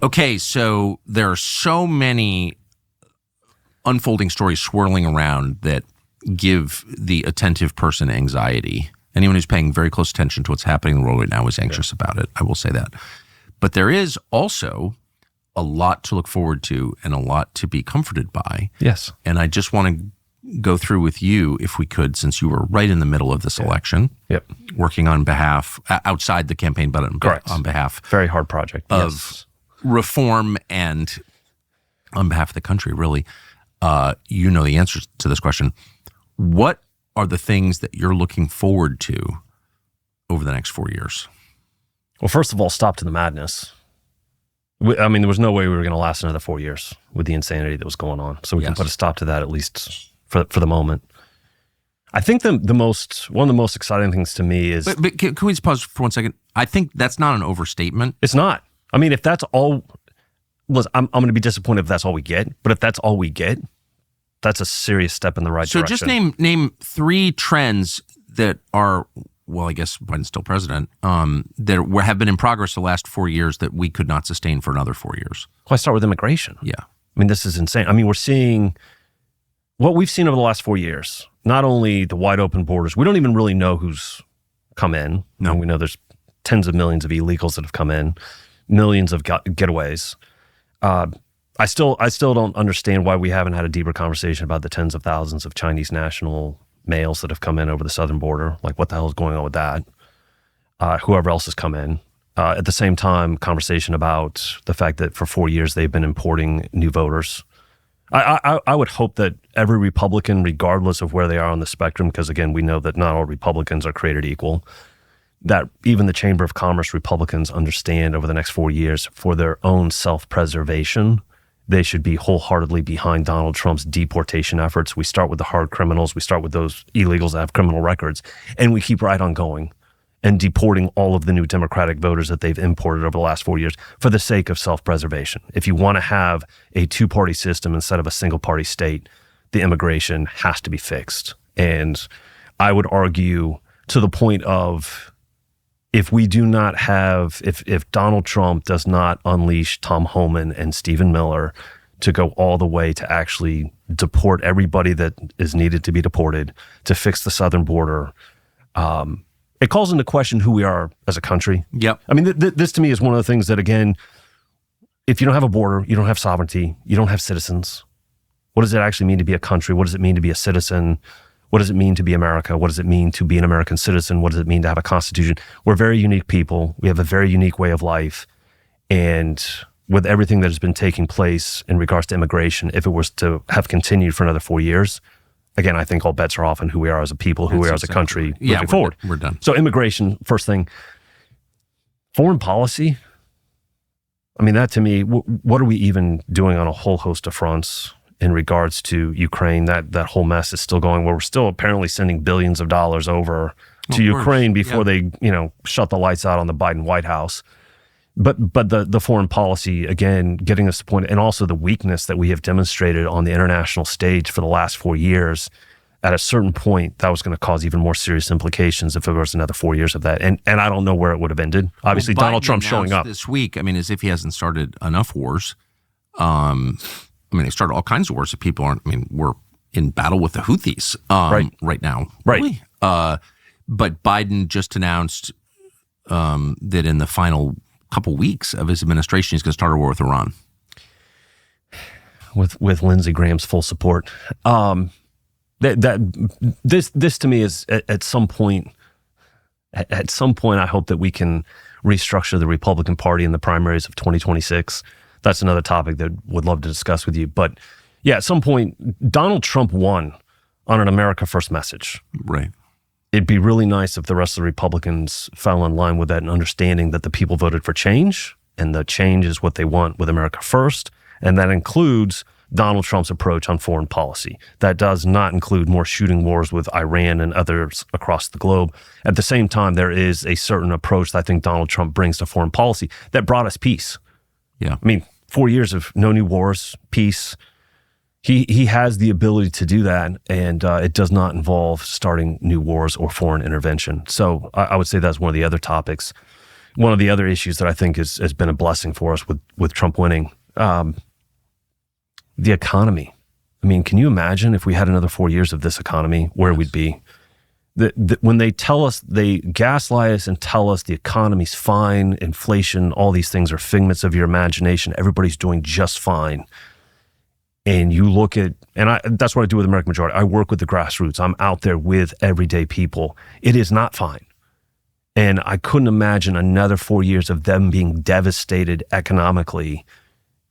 Okay, so there are so many unfolding stories swirling around that give the attentive person anxiety. Anyone who's paying very close attention to what's happening in the world right now is anxious about it. I will say that. But there is also a lot to look forward to and a lot to be comforted by. Yes. And I just want to go through with you, if we could, since you were right in the middle of this election, working on behalf, outside the campaign, but on behalf. Very hard project. Of reform and on behalf of the country, really. You know the answers to this question. What are the things that you're looking forward to over the next 4 years? Well, first of all, stop to the madness. I mean, there was no way we were going to last another 4 years with the insanity that was going on. So we can put a stop to that, at least for the moment. I think one of the most exciting things to me is... But can we just pause for 1 second? I think that's not an overstatement. It's not. I mean, if that's all... Listen, I'm going to be disappointed if that's all we get. But if that's all we get, that's a serious step in the right direction. So just name 3 trends that are... Well, I guess Biden's still president, that have been in progress the last 4 years that we could not sustain for another 4 years. Well, I start with immigration. Yeah. I mean, this is insane. I mean, we're seeing what we've seen over the last 4 years, not only the wide open borders, we don't even really know who's come in. No. And we know there's tens of millions of illegals that have come in, millions of getaways. I still don't understand why we haven't had a deeper conversation about the tens of thousands of Chinese national males that have come in over the southern border. Like, what the hell is going on with that? Whoever else has come in. At the same time, conversation about the fact that for 4 years they've been importing new voters. I would hope that every Republican, regardless of where they are on the spectrum, because again, we know that not all Republicans are created equal, that even the Chamber of Commerce Republicans understand over the next 4 years, for their own self-preservation, they should be wholeheartedly behind Donald Trump's deportation efforts. We start with the hard criminals. We start with those illegals that have criminal records, and we keep right on going and deporting all of the new Democratic voters that they've imported over the last 4 years for the sake of self-preservation. If you want to have a two-party system instead of a single-party state, the immigration has to be fixed. And I would argue to the point of, if we do not have, if Donald Trump does not unleash Tom Homan and Stephen Miller to go all the way to actually deport everybody that is needed to be deported, to fix the southern border, it calls into question who we are as a country. Yep. I mean, this to me is one of the things that, again, if you don't have a border, you don't have sovereignty, you don't have citizens. What does it actually mean to be a country? What does it mean to be a citizen? What does it mean to be America? What does it mean to be an American citizen? What does it mean to have a constitution? We're very unique people. We have a very unique way of life. And with everything that has been taking place in regards to immigration, if it was to have continued for another 4 years, again, I think all bets are off on who we are as a people, who we are as a country moving forward. We're done. So immigration, first thing. Foreign policy, I mean, that to me, what are we even doing on a whole host of fronts in regards to Ukraine? That whole mess is still going, where we're still apparently sending billions of dollars over to Ukraine before they, shut the lights out on the Biden White House. But the foreign policy, again, getting us to the point, and also the weakness that we have demonstrated on the international stage for the last 4 years, at a certain point, that was going to cause even more serious implications if it was another 4 years of that. And I don't know where it would have ended. Obviously, Donald Trump showing up this week, I mean, as if he hasn't started enough wars. I mean, they started all kinds of wars that people aren't. I mean, we're in battle with the Houthis right now. Right. Really? But Biden just announced that in the final couple weeks of his administration, he's going to start a war with Iran. With Lindsey Graham's full support. This to me is at some point. At some point, I hope that we can restructure the Republican Party in the primaries of 2026. That's another topic that would love to discuss with you. But yeah, at some point, Donald Trump won on an America First message. Right. It'd be really nice if the rest of the Republicans fell in line with that and understanding that the people voted for change, and the change is what they want with America First. And that includes Donald Trump's approach on foreign policy. That does not include more shooting wars with Iran and others across the globe. At the same time, there is a certain approach that I think Donald Trump brings to foreign policy that brought us peace. Yeah. I mean, 4 years of no new wars, peace. He has the ability to do that, and it does not involve starting new wars or foreign intervention. So I would say that's one of the other topics. one of the other issues that I think has been a blessing for us with Trump winning, the economy. I mean, can you imagine if we had another 4 years of this economy, where we'd be? When they tell us, they gaslight us and tell us the economy's fine, inflation, all these things are figments of your imagination, everybody's doing just fine. And you look at, that's what I do with American Majority. I work with the grassroots. I'm out there with everyday people. It is not fine. And I couldn't imagine another 4 years of them being devastated economically,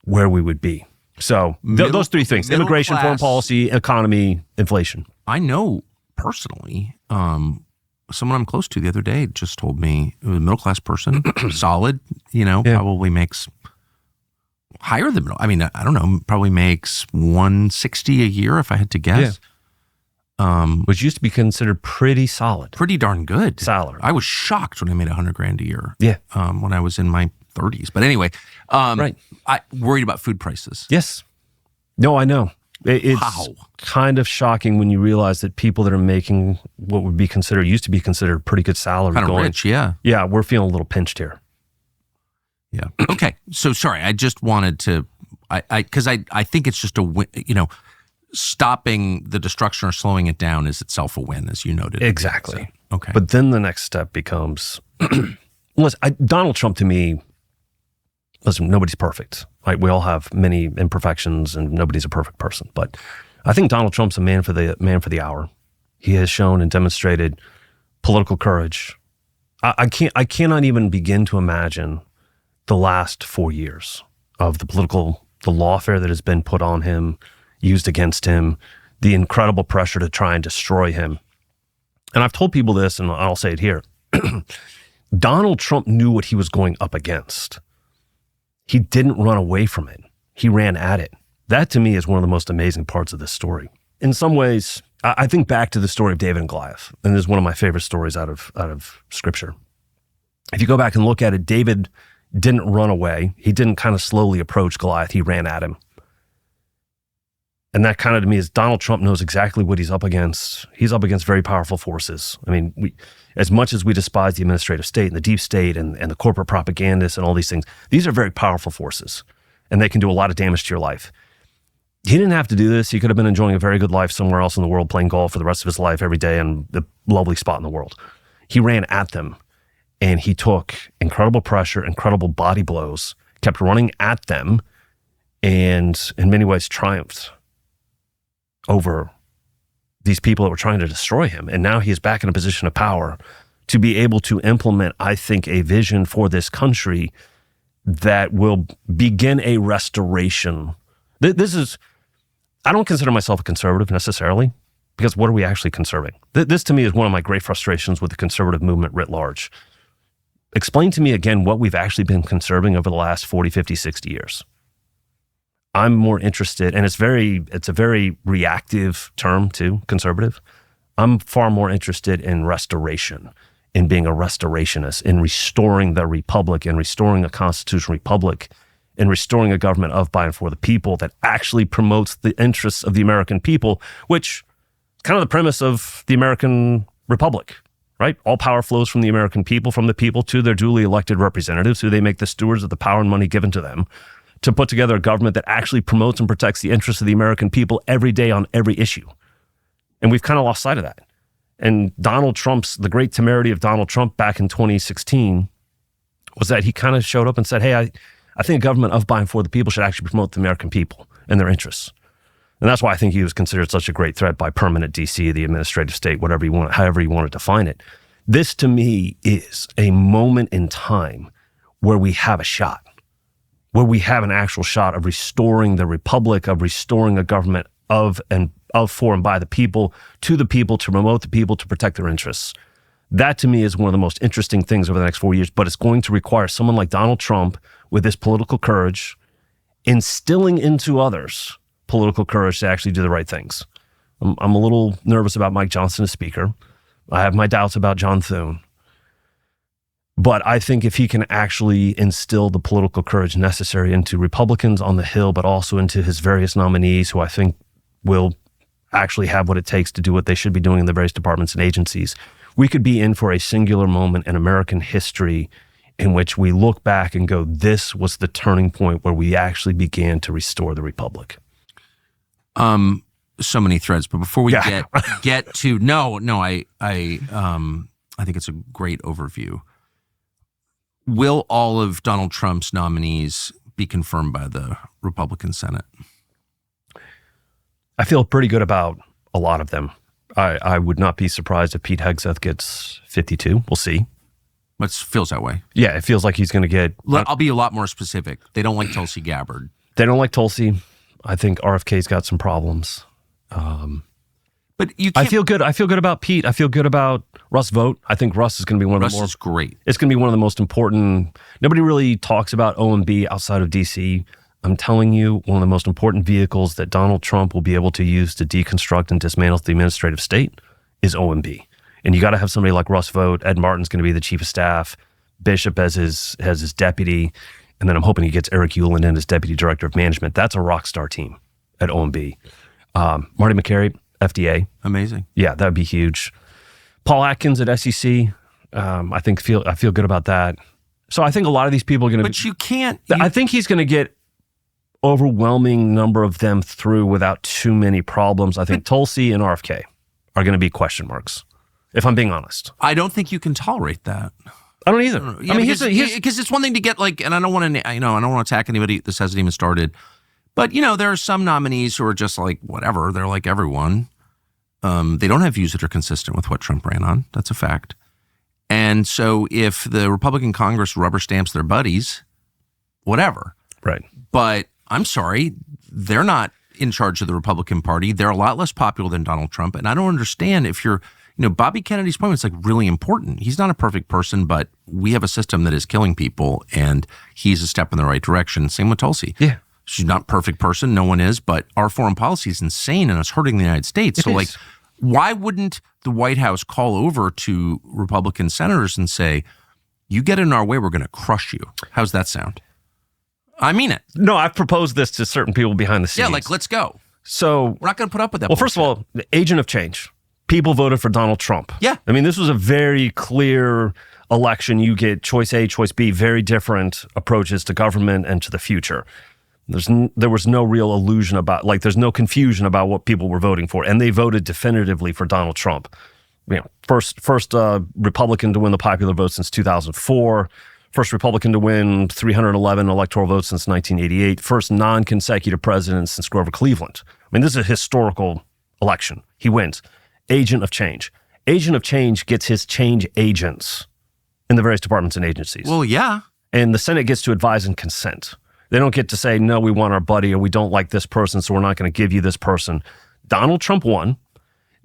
where we would be. So those three things: immigration, foreign policy, economy, inflation. I know personally, someone I'm close to the other day just told me, it was a middle-class person, solid, probably makes higher than middle. I mean, I don't know, probably makes $160 a year if I had to guess. Yeah. Which used to be considered pretty solid. Pretty darn good. Salary. I was shocked when I made $100,000 a year. Yeah. When I was in my 30s. But anyway, right. I worried about food prices. Yes. No, I know. It's kind of shocking when you realize that people that are making what would be considered, used to be considered pretty good salary. Kind of rich, yeah. Yeah, we're feeling a little pinched here. Yeah. Okay. So sorry, I just wanted to, because I think it's just a win, stopping the destruction or slowing it down is itself a win, as you noted. Exactly. So, okay. But then the next step becomes, Donald Trump to me, listen, nobody's perfect. Right? We all have many imperfections, and nobody's a perfect person. But I think Donald Trump's a man for the hour. He has shown and demonstrated political courage. I cannot even begin to imagine the last 4 years of the lawfare that has been put on him, used against him, the incredible pressure to try and destroy him. And I've told people this, and I'll say it here. Donald Trump knew what he was going up against. He didn't run away from it. He ran at it. That to me is one of the most amazing parts of this story. In some ways, I think back to the story of David and Goliath, and this is one of my favorite stories out of Scripture. If you go back and look at it, David didn't run away. He didn't kind of slowly approach Goliath. He ran at him. And that kind of to me is Donald Trump knows exactly what he's up against. He's up against very powerful forces. I mean, as much as we despise the administrative state and the deep state and the corporate propagandists and all these things, these are very powerful forces, and they can do a lot of damage to your life. He didn't have to do this. He could have been enjoying a very good life somewhere else in the world, playing golf for the rest of his life every day in the lovely spot in the world. He ran at them, and he took incredible pressure, incredible body blows, kept running at them, and in many ways triumphed over these people that were trying to destroy him. And now he is back in a position of power to be able to implement, I think, a vision for this country that will begin a restoration. I don't consider myself a conservative necessarily, because what are we actually conserving? This to me is one of my great frustrations with the conservative movement writ large. Explain to me again what we've actually been conserving over the last 40, 50, 60 years. I'm more interested, and it's a very reactive term too, conservative. I'm far more interested in restoration, in being a restorationist, in restoring the republic, in restoring a constitutional republic, in restoring a government of, by, and for the people that actually promotes the interests of the American people, which is kind of the premise of the American republic, right? All power flows from the American people, from the people to their duly elected representatives, who they make the stewards of the power and money given to them, to put together a government that actually promotes and protects the interests of the American people every day on every issue. And we've kind of lost sight of that. And the great temerity of Donald Trump back in 2016 was that he kind of showed up and said, hey, I think a government of, by, and for the people should actually promote the American people and their interests. And that's why I think he was considered such a great threat by permanent DC, the administrative state, however you want to define it. This to me is a moment in time where we have a shot. Where we have an actual shot of restoring the republic, of restoring a government of, for, and by the people, to promote the people, to protect their interests. That to me is one of the most interesting things over the next 4 years, but it's going to require someone like Donald Trump with this political courage, instilling into others political courage to actually do the right things. I'm a little nervous about Mike Johnson as speaker. I have my doubts about John Thune. But I think if he can actually instill the political courage necessary into Republicans on the Hill, but also into his various nominees, who I think will actually have what it takes to do what they should be doing in the various departments and agencies, we could be in for a singular moment in American history in which we look back and go, this was the turning point where we actually began to restore the republic? So many threads, but before we get to I think it's a great overview. Will all of Donald Trump's nominees be confirmed by the Republican Senate? I feel pretty good about a lot of them. I would not be surprised if Pete Hegseth gets 52. We'll see. It feels that way. Yeah, it feels like he's going to get... I'll be a lot more specific. They don't like Tulsi Gabbard. They don't like Tulsi. I think RFK's got some problems. But you can't, I feel good. I feel good about Pete. I feel good about Russ Vogt. I think Russ is going to be one of the more... Russ is great. It's going to be one of the most important... Nobody really talks about OMB outside of D.C. I'm telling you, one of the most important vehicles that Donald Trump will be able to use to deconstruct and dismantle the administrative state is OMB. And you got to have somebody like Russ Vogt. Ed Martin's going to be the chief of staff. Bishop as his deputy. And then I'm hoping he gets Eric Ueland in as deputy director of management. That's a rock star team at OMB. Marty McCary, FDA. Amazing. Yeah, that would be huge. Paul Atkins at SEC. I feel good about that. So I think a lot of these people are going to... But you can't... I think he's going to get overwhelming number of them through without too many problems. I think Tulsi and RFK are going to be question marks, if I'm being honest. I don't think you can tolerate that. I don't either. Yeah, I mean, because it's one thing to get like, and I don't want to, I don't want to attack anybody. This hasn't even started. But, there are some nominees who are just like, whatever. They're like everyone. They don't have views that are consistent with what Trump ran on. That's a fact. And so if the Republican Congress rubber stamps their buddies, whatever. Right. But I'm sorry, they're not in charge of the Republican Party. They're a lot less popular than Donald Trump. And I don't understand if you're, Bobby Kennedy's point was like really important. He's not a perfect person, but we have a system that is killing people and he's a step in the right direction. Same with Tulsi. Yeah. She's not a perfect person. No one is, but our foreign policy is insane and it's hurting the United States. So like, why wouldn't the White House call over to Republican senators and say, you get in our way, we're going to crush you? How's that sound? I mean it. No, I've proposed this to certain people behind the scenes. Yeah, like, let's go. So we're not going to put up with that. Well, first of all, the agent of change. People voted for Donald Trump. Yeah. I mean, this was a very clear election. You get choice A, choice B, very different approaches to government and to the future. There was no real illusion about, there's no confusion about what people were voting for. And they voted definitively for Donald Trump. First Republican to win the popular vote since 2004. First Republican to win 311 electoral votes since 1988. First non-consecutive president since Grover Cleveland. I mean, this is a historical election. He wins. Agent of change. Agent of change gets his change agents in the various departments and agencies. Well, yeah. And the Senate gets to advise and consent. They don't get to say, no, we want our buddy or we don't like this person, so we're not going to give you this person. Donald Trump won.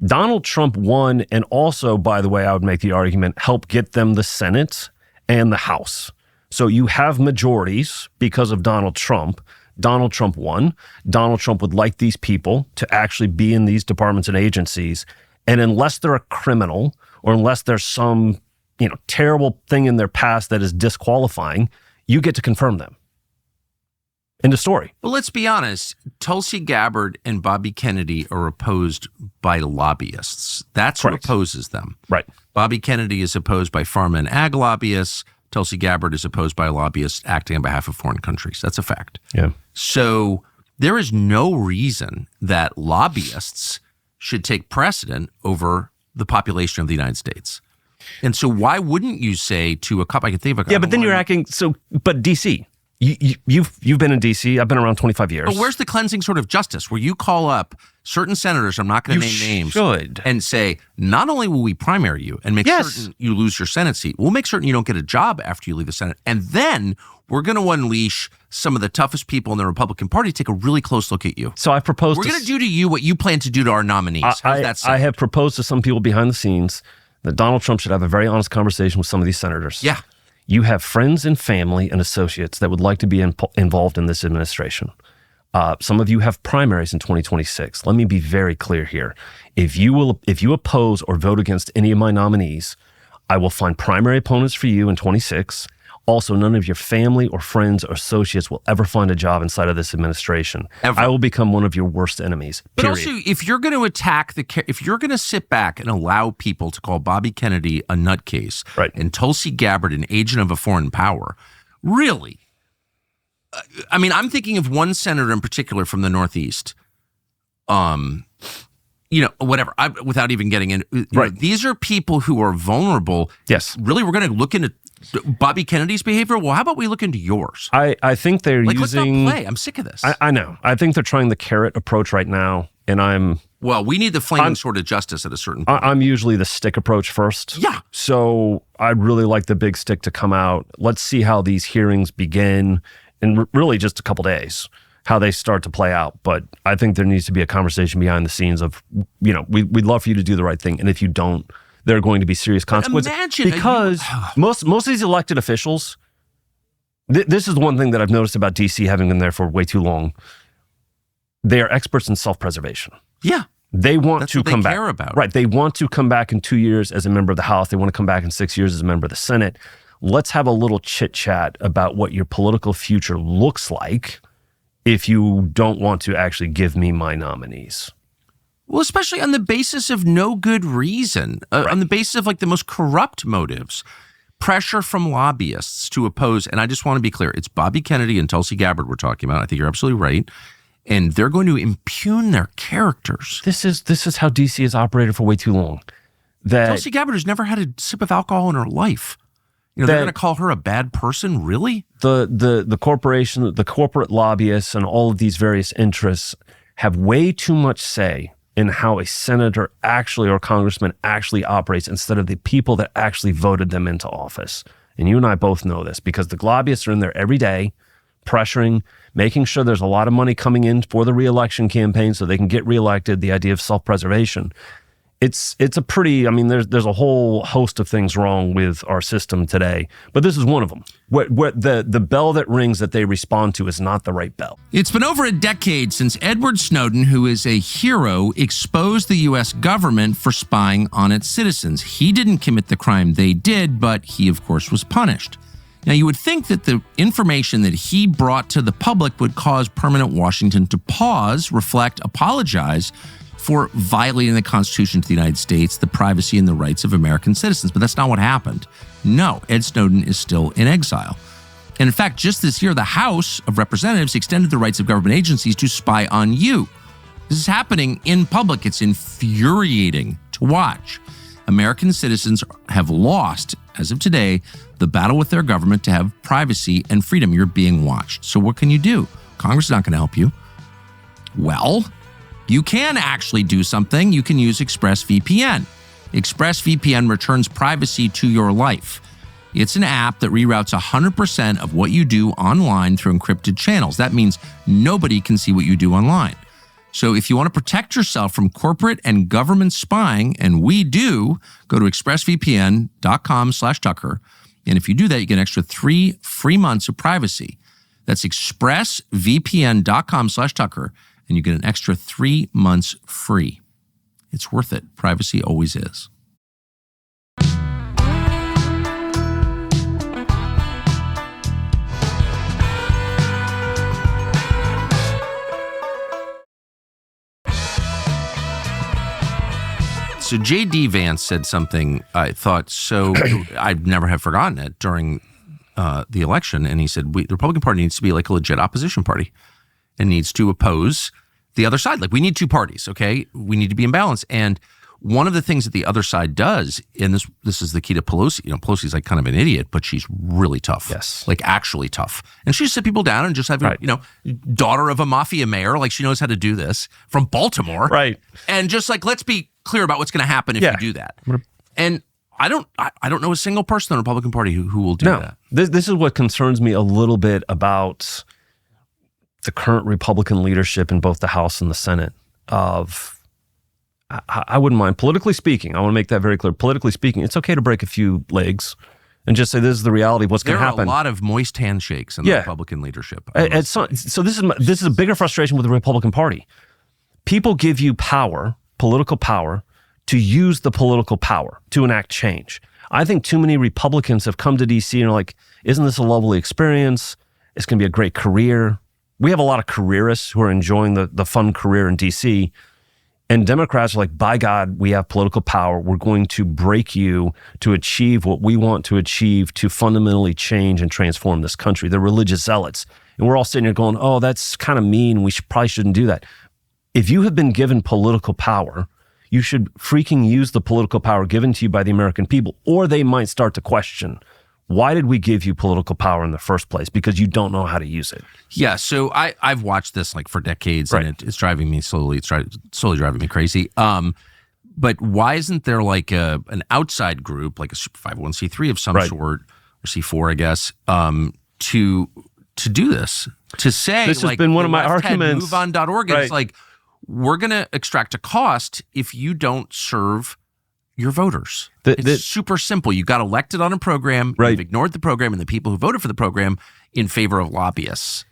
Donald Trump won, and also, by the way, I would make the argument, help get them the Senate and the House. So you have majorities because of Donald Trump. Donald Trump won. Donald Trump would like these people to actually be in these departments and agencies. And unless they're a criminal or unless there's some, terrible thing in their past that is disqualifying, you get to confirm them. End of story. But let's be honest, Tulsi Gabbard and Bobby Kennedy are opposed by lobbyists. That's Correct. What opposes them. Right. Bobby Kennedy is opposed by pharma and ag lobbyists. Tulsi Gabbard is opposed by lobbyists acting on behalf of foreign countries. That's a fact. Yeah. So there is no reason that lobbyists should take precedent over the population of the United States. And so why wouldn't you say to a couple, I can think of a couple. Yeah, but then you're acting, but DC, you've been in DC, I've been around 25 years. But where's the cleansing sort of justice where you call up certain senators, I'm not going to name names, and say, not only will we primary you and make certain you lose your Senate seat, we'll make certain you don't get a job after you leave the Senate. And then we're going to unleash some of the toughest people in the Republican Party to take a really close look at you. So I proposed we're going to do to you what you plan to do to our nominees. How's that sound? I have proposed to some people behind the scenes that Donald Trump should have a very honest conversation with some of these senators. Yeah. You have friends and family and associates that would like to be involved in this administration. Some of you have primaries in 2026. Let me be very clear here. If you oppose or vote against any of my nominees, I will find primary opponents for you in 26. Also, none of your family or friends or associates will ever find a job inside of this administration. Ever. I will become one of your worst enemies. But Period. also, if you're going to attack if you're going to sit back and allow people to call Bobby Kennedy a nutcase Right. and Tulsi Gabbard an agent of a foreign power, really? I mean, I'm thinking of one senator in particular from the Northeast. Whatever. Without even getting in, Right. These are people who are vulnerable. Yes. Really, we're going to look into Bobby Kennedy's behavior. Well, how about we look into yours? I think they're Let's using. not play. I'm sick of this. I know. I think they're trying the carrot approach right now, and Well, we need the flaming sword of justice at a certain point. I'm usually the stick approach first. Yeah. So I'd really like the big stick to come out. Let's see how these hearings begin in really just a couple days, how they start to play out. But I think there needs to be a conversation behind the scenes of, we'd love for you to do the right thing. And if you don't, there are going to be serious consequences. Imagine because most of these elected officials, this is the one thing that I've noticed about DC, having been there for way too long. They are experts in self-preservation. Yeah. They want That's to what come they back. care about. Right. They want to come back in 2 years as a member of the House. They want to come back in 6 years as a member of the Senate. Let's have a little chit chat about what your political future looks like if you don't want to actually give me my nominees. Well, especially on the basis of no good reason, Right. on the basis of like the most corrupt motives, pressure from lobbyists to oppose. And I just want to be clear, it's Bobby Kennedy and Tulsi Gabbard we're talking about. I think you're absolutely right. And they're going to impugn their characters. This is how DC has operated for way too long. That Tulsi Gabbard has never had a sip of alcohol in her life. They're going to call her a bad person? Really? the corporation, the corporate lobbyists, and all of these various interests have way too much say in how a senator actually or congressman actually operates instead of the people that actually voted them into office. And you and I both know this because the lobbyists are in there every day, pressuring, making sure there's a lot of money coming in for the reelection campaign so they can get reelected, the idea of self-preservation. It's a pretty, there's a whole host of things wrong with our system today, but this is one of them. What the bell that rings that they respond to is not the right bell. It's been over a decade since Edward Snowden, who is a hero, exposed the U.S. government for spying on its citizens. He didn't commit the crime they did, but he, of course, was punished. Now, you would think that the information that he brought to the public would cause permanent Washington to pause, reflect, apologize for violating the Constitution to the United States, the privacy and the rights of American citizens. But that's not what happened. No, Ed Snowden is still in exile. And in fact, just this year, the House of Representatives extended the rights of government agencies to spy on you. This is happening in public. It's infuriating to watch. American citizens have lost, as of today, the battle with their government to have privacy and freedom. You're being watched. So what can you do? Congress is not going to help you. Well, you can actually do something. You can use ExpressVPN. ExpressVPN returns privacy to your life. It's an app that reroutes 100% of what you do online through encrypted channels. That means nobody can see what you do online. So if you want to protect yourself from corporate and government spying, and we do, go to expressvpn.com/Tucker. And if you do that, you get an extra 3 free months of privacy. That's expressvpn.com/Tucker. And you get an extra 3 months free. It's worth it. Privacy always is. So J.D. Vance said something I thought I'd never have forgotten it during the election. And he said, the Republican Party needs to be like a legit opposition party. And needs to oppose the other side. Like, we need two parties, okay? We need to be in balance. And one of the things that the other side does, and this is the key to Pelosi, Pelosi's like kind of an idiot, but she's really tough. Yes. Like, actually tough. And she just sit people down and just have, right. Daughter of a mafia mayor, like she knows how to do this, from Baltimore. Right. And just like, let's be clear about what's going to happen if you do that. And I don't know a single person in the Republican Party who will do that. This is what concerns me a little bit about the current Republican leadership in both the House and the Senate. I wouldn't mind, politically speaking, I want to make that very clear. Politically speaking, it's okay to break a few legs and just say this is the reality of what's going to happen. There are a lot of moist handshakes in the Republican leadership. So this is a bigger frustration with the Republican Party. People give you power, political power, to use the political power to enact change. I think too many Republicans have come to DC and are like, isn't this a lovely experience? It's going to be a great career. We have a lot of careerists who are enjoying the fun career in DC. And Democrats are like, by God, we have political power. We're going to break you to achieve what we want to achieve to fundamentally change and transform this country. They're religious zealots. And we're all sitting here going, oh, that's kind of mean. We probably shouldn't do that. If you have been given political power, you should freaking use the political power given to you by the American people, or they might start to question, why did we give you political power in the first place? Because you don't know how to use it. Yeah, so I've watched this like for decades, Right. and it's driving me slowly. It's slowly driving me crazy. But why isn't there like an outside group, like a 501c3 of some Right. sort, or C4, I guess, to do this? To say This has like, been one the of my left head arguments. MoveOn.org, and it's Right. like, we're going to extract a cost if you don't serve your voters. It's super simple. You got elected on a program, Right. you've ignored the program and the people who voted for the program in favor of lobbyists.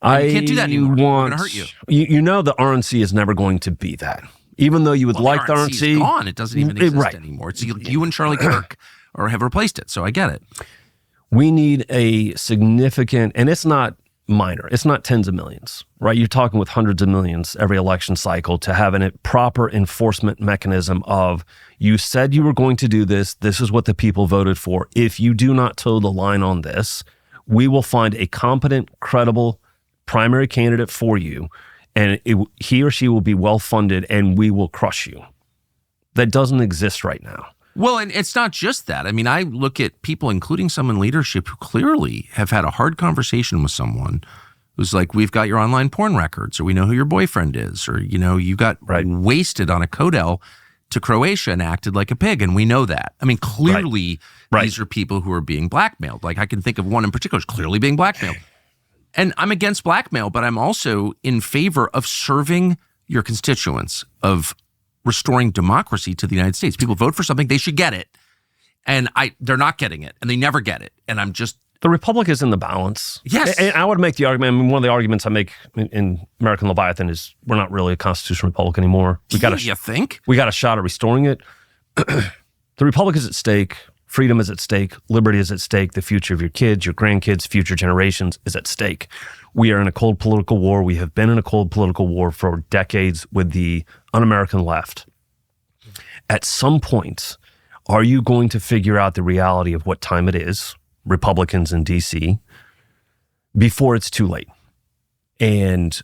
And you can't do that anymore. We're going to hurt you. You know the RNC is never going to be that. Even though you would like the RNC RNC. is gone. It doesn't even exist Right. anymore. It's you and Charlie Kirk or have replaced it. So I get it. We need a significant, and it's not minor, it's not tens of millions, right? You're talking with hundreds of millions every election cycle to have a proper enforcement mechanism of, you said you were going to do this, this is what the people voted for. If you do not toe the line on this, we will find a competent, credible primary candidate for you, and he or she will be well funded, and we will crush you. That doesn't exist right now. Well, and it's not just that. I mean, I look at people, including some in leadership, who clearly have had a hard conversation with someone who's like, we've got your online porn records, or we know who your boyfriend is, or, you know, you got wasted on a Codel to Croatia and acted like a pig, and we know that. I mean, clearly these are people who are being blackmailed. Like, I can think of one in particular who's clearly being blackmailed. And I'm against blackmail, but I'm also in favor of serving your constituents, of restoring democracy to the United States. People vote for something, they should get it. And they're not getting it, and they never get it. And I'm just... The Republic is in the balance. Yes. And I would make the argument, I mean, one of the arguments I make in American Leviathan is we're not really a constitutional republic anymore. You think? We got a shot at restoring it. The Republic is at stake. Freedom is at stake. Liberty is at stake. The future of your kids, your grandkids, future generations is at stake. We are in a cold political war. We have been in a cold political war for decades with the un-American left. At some point, are you going to figure out the reality of what time it is, Republicans in DC, before it's too late? And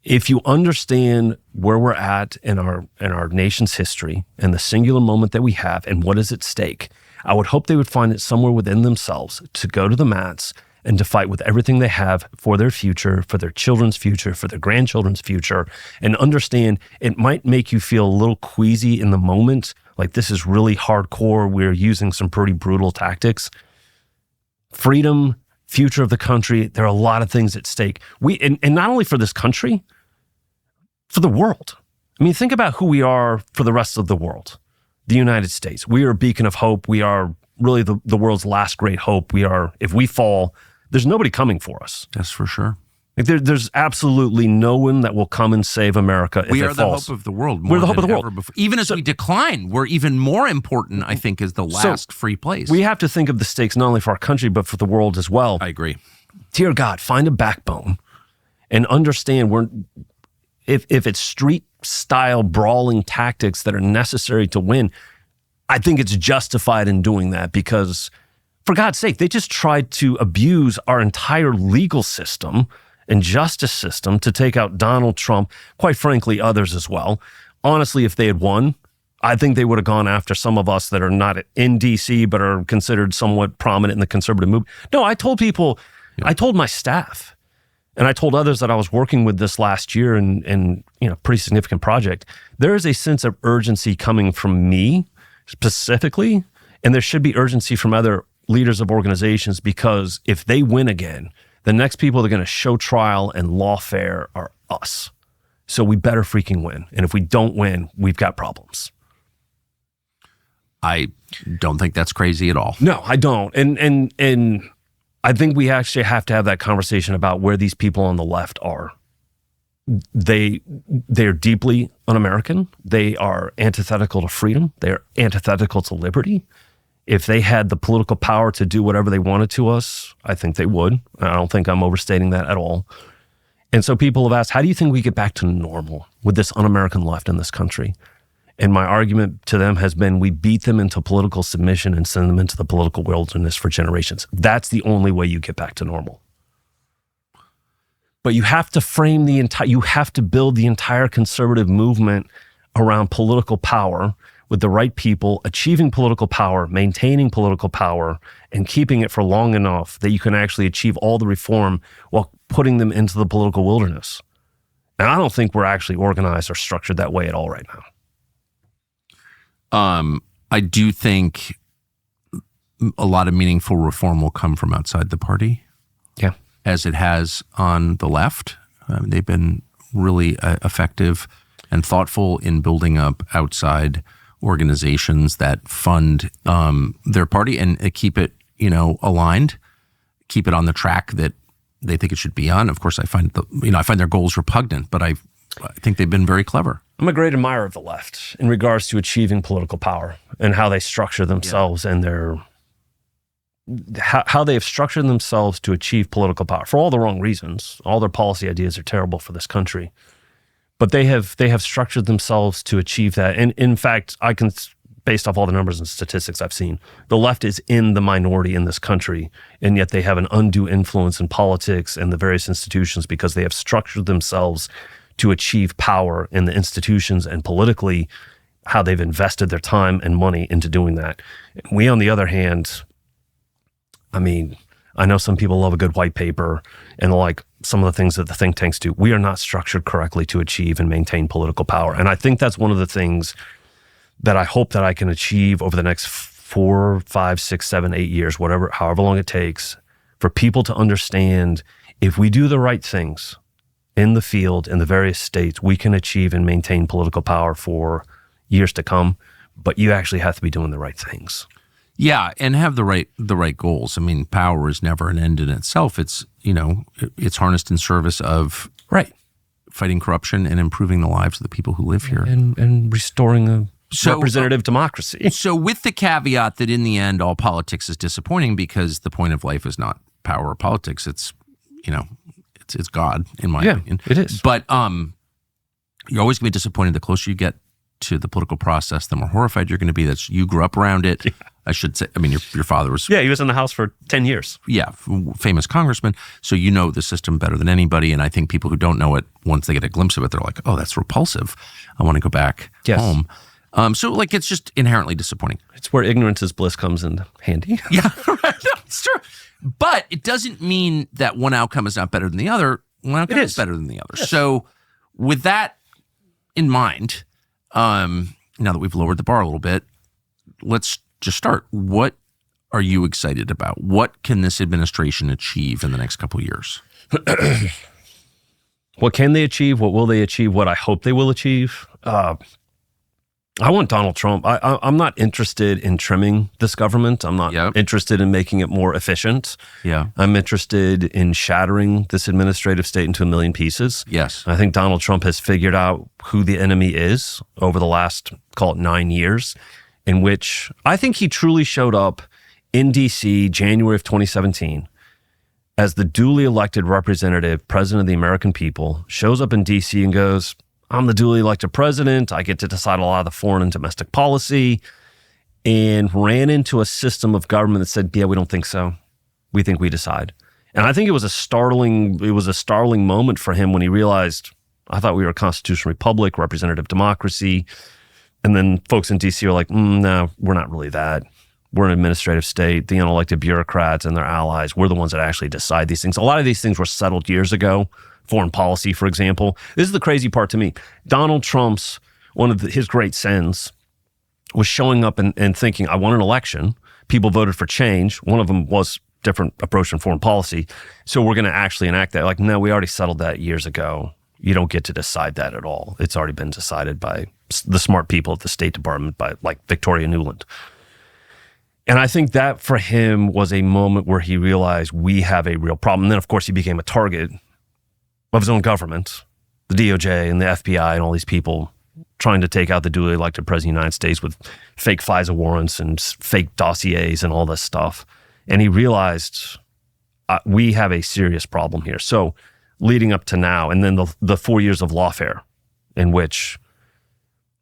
if you understand where we're at in our nation's history and the singular moment that we have and what is at stake, I would hope they would find it somewhere within themselves to go to the mats and to fight with everything they have for their future, for their children's future, for their grandchildren's future, and understand it might make you feel a little queasy in the moment, like this is really hardcore, we're using some pretty brutal tactics. Freedom, future of the country, there are a lot of things at stake. And not only for this country, for the world. I mean, think about who we are for the rest of the world. The United States. We are a beacon of hope. We are really the world's last great hope. We are, if we fall, there's nobody coming for us. That's for sure. Like there's absolutely no one that will come and save America if it falls. We are the hope of the world. We're the hope of the world. Even as we decline, we're even more important, I think, as the last free place. We have to think of the stakes not only for our country, but for the world as well. I agree. Dear God, find a backbone and understand if it's street-style brawling tactics that are necessary to win, I think it's justified in doing that because, for God's sake, they just tried to abuse our entire legal system and justice system to take out Donald Trump, quite frankly, others as well. Honestly, if they had won, I think they would have gone after some of us that are not in D.C. but are considered somewhat prominent in the conservative movement. No, I told people, I told my staff, and I told others that I was working with this last year in pretty significant project. There is a sense of urgency coming from me specifically, and there should be urgency from other leaders of organizations because if they win again, the next people that are going to show trial and lawfare are us. So we better freaking win. And if we don't win, we've got problems. I don't think that's crazy at all. No, I don't. And I think we actually have to have that conversation about where these people on the left are. They're deeply un-American. They are antithetical to freedom. They're antithetical to liberty. If they had the political power to do whatever they wanted to us, I think they would. I don't think I'm overstating that at all. And so people have asked, how do you think we get back to normal with this un-American left in this country? And my argument to them has been, we beat them into political submission and send them into the political wilderness for generations. That's the only way you get back to normal. But you have to frame you have to build the entire conservative movement around political power, with the right people achieving political power, maintaining political power, and keeping it for long enough that you can actually achieve all the reform while putting them into the political wilderness. And I don't think we're actually organized or structured that way at all right now. I do think a lot of meaningful reform will come from outside the party. Yeah. As it has on the left. They've been really effective and thoughtful in building up outside organizations that fund their party and keep it, aligned, keep it on the track that they think it should be on. Of course, I find their goals repugnant, but I think they've been very clever. I'm a great admirer of the left in regards to achieving political power and how they structure themselves and how they have structured themselves to achieve political power for all the wrong reasons. All their policy ideas are terrible for this country, but they have structured themselves to achieve that. And in fact, based off all the numbers and statistics I've seen, the left is in the minority in this country, and yet they have an undue influence in politics and the various institutions because they have structured themselves to achieve power in the institutions and politically, how they've invested their time and money into doing that. We, on the other hand, I know some people love a good white paper and like some of the things that the think tanks do. We are not structured correctly to achieve and maintain political power. And I think that's one of the things that I hope that I can achieve over the next 4, 5, 6, 7, 8 years, however long it takes, for people to understand if we do the right things in the field, in the various states, we can achieve and maintain political power for years to come. But you actually have to be doing the right things. Yeah, and have the right goals. Power is never an end in itself. It's it's harnessed in service of fighting corruption and improving the lives of the people who live here and restoring a representative democracy. So, with the caveat that in the end, all politics is disappointing because the point of life is not power or politics. It's it's God, in my opinion. It is. But you're always going to be disappointed. The closer you get to the political process, the more horrified you're going to be. That you grew up around it. Yeah. I should say. Your father was. Yeah, he was in the House for 10 years. Yeah, famous congressman. So you know the system better than anybody. And I think people who don't know it, once they get a glimpse of it, they're like, "Oh, that's repulsive. I want to go back home." So it's just inherently disappointing. It's where ignorance is bliss comes in handy. Yeah, right. It's true. But it doesn't mean that one outcome is not better than the other. One outcome is better than the other. Yes. So with that in mind, now that we've lowered the bar a little bit, let's just start. What are you excited about? What can this administration achieve in the next couple of years? What can they achieve? What will they achieve? What I hope they will achieve? I want Donald Trump. I'm not interested in trimming this government. I'm not interested in making it more efficient. Yeah. I'm interested in shattering this administrative state into a million pieces. Yes. I think Donald Trump has figured out who the enemy is over the last, call it 9 years, in which I think he truly showed up in D.C. January of 2017 as the duly elected representative, president of the American people, shows up in D.C. and goes, I'm the duly elected president. I get to decide a lot of the foreign and domestic policy, and ran into a system of government that said, yeah, we don't think so. We think we decide. And I think it was a startling moment for him when he realized, I thought we were a constitutional republic, representative democracy. And then folks in DC are like, no, we're not really that. We're an administrative state. The unelected bureaucrats and their allies, we're the ones that actually decide these things. A lot of these things were settled years ago. Foreign policy, for example. This is the crazy part to me. Donald Trump's, one of his great sins was showing up and thinking, I won an election. People voted for change. One of them was different approach in foreign policy. So we're going to actually enact that. Like, no, we already settled that years ago. You don't get to decide that at all. It's already been decided by the smart people at the State Department, by like Victoria Nuland. And I think that for him was a moment where he realized we have a real problem. And then, of course, he became a target of his own government, the DOJ and the FBI and all these people trying to take out the duly elected president of the United States with fake FISA warrants and fake dossiers and all this stuff. And he realized we have a serious problem here. So leading up to now, and then the 4 years of lawfare, in which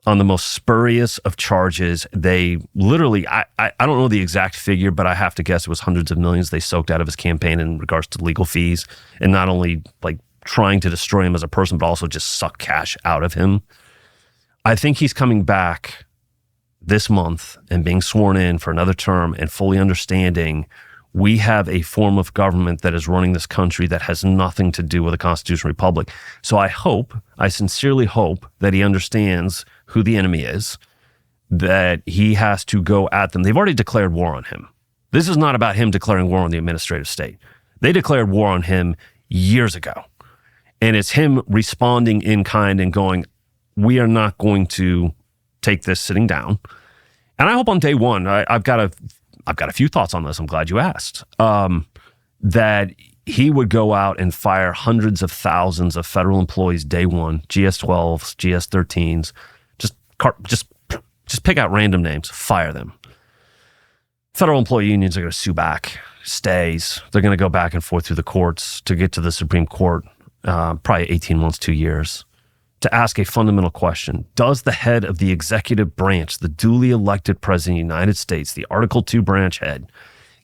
on the most spurious of charges, they literally, I don't know the exact figure, but I have to guess it was hundreds of millions they soaked out of his campaign in regards to legal fees, and not only like trying to destroy him as a person, but also just suck cash out of him. I think he's coming back this month and being sworn in for another term and fully understanding we have a form of government that is running this country that has nothing to do with a constitutional republic. So I sincerely hope that he understands who the enemy is, that he has to go at them. They've already declared war on him. This is not about him declaring war on the administrative state. They declared war on him years ago. And it's him responding in kind and going, we are not going to take this sitting down. And I hope on day one, I've got a few thoughts on this. I'm glad you asked. That he would go out and fire hundreds of thousands of federal employees day one, GS-12s, GS-13s, just pick out random names, fire them. Federal employee unions are going to sue back, stays. They're going to go back and forth through the courts to get to the Supreme Court, probably 18 months, 2 years, to ask a fundamental question. Does the head of the executive branch, the duly elected president of the United States, the Article 2 branch head,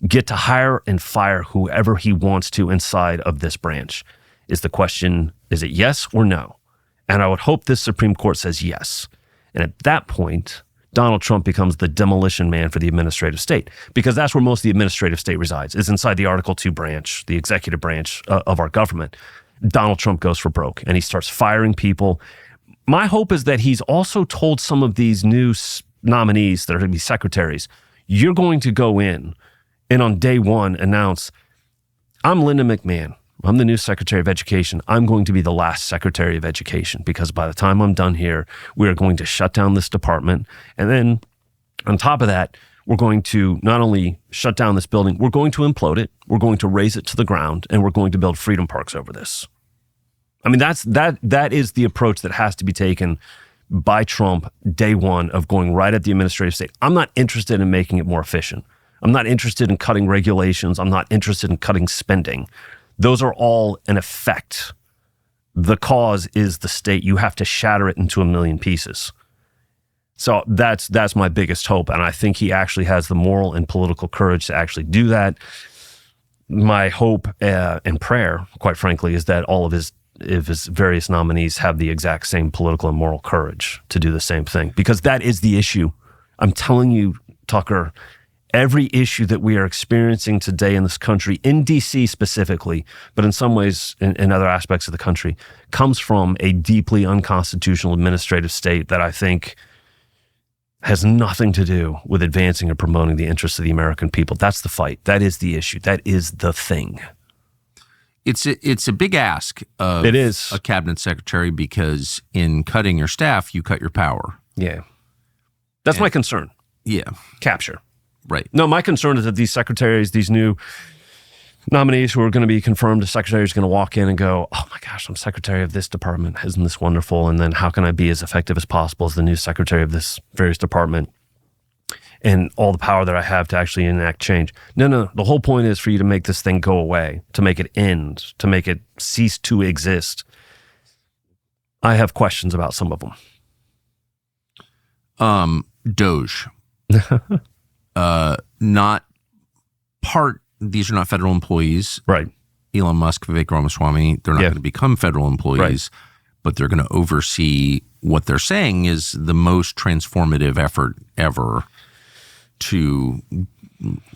get to hire and fire whoever he wants to inside of this branch? Is the question, is it yes or no? And I would hope this Supreme Court says yes. And at that point, Donald Trump becomes the demolition man for the administrative state, because that's where most of the administrative state resides, is inside the Article 2 branch, the executive branch of our government. Donald Trump goes for broke and he starts firing people. My hope is that he's also told some of these new nominees that are going to be secretaries, you're going to go in and on day one announce, I'm Linda McMahon. I'm the new Secretary of Education. I'm going to be the last Secretary of Education because by the time I'm done here, we are going to shut down this department. And then on top of that, we're going to not only shut down this building, we're going to implode it, we're going to raze it to the ground, and we're going to build freedom parks over this. I mean, that is the approach that has to be taken by Trump day one of going right at the administrative state. I'm not interested in making it more efficient. I'm not interested in cutting regulations. I'm not interested in cutting spending. Those are all an effect. The cause is the state. You have to shatter it into a million pieces. So that's my biggest hope. And I think he actually has the moral and political courage to actually do that. My hope and prayer, quite frankly, is that all of his various nominees have the exact same political and moral courage to do the same thing. Because that is the issue. I'm telling you, Tucker, every issue that we are experiencing today in this country, in D.C. specifically, but in some ways in other aspects of the country, comes from a deeply unconstitutional administrative state that I think has nothing to do with advancing or promoting the interests of the American people. That's the fight. That is the issue. That is the thing. It's a big ask of it is. A cabinet secretary, because in cutting your staff, you cut your power. Yeah. That's my concern. Yeah. Capture. Right. No, my concern is that these secretaries, these new nominees who are going to be confirmed as secretaries, are going to walk in and go, oh my gosh, I'm secretary of this department. Isn't this wonderful? And then how can I be as effective as possible as the new secretary of this various department and all the power that I have to actually enact change? No. The whole point is for you to make this thing go away, to make it end, to make it cease to exist. I have questions about some of them. DOGE. These are not federal employees. Right. Elon Musk, Vivek Ramaswamy, they're not going to become federal employees, but they're going to oversee what they're saying is the most transformative effort ever to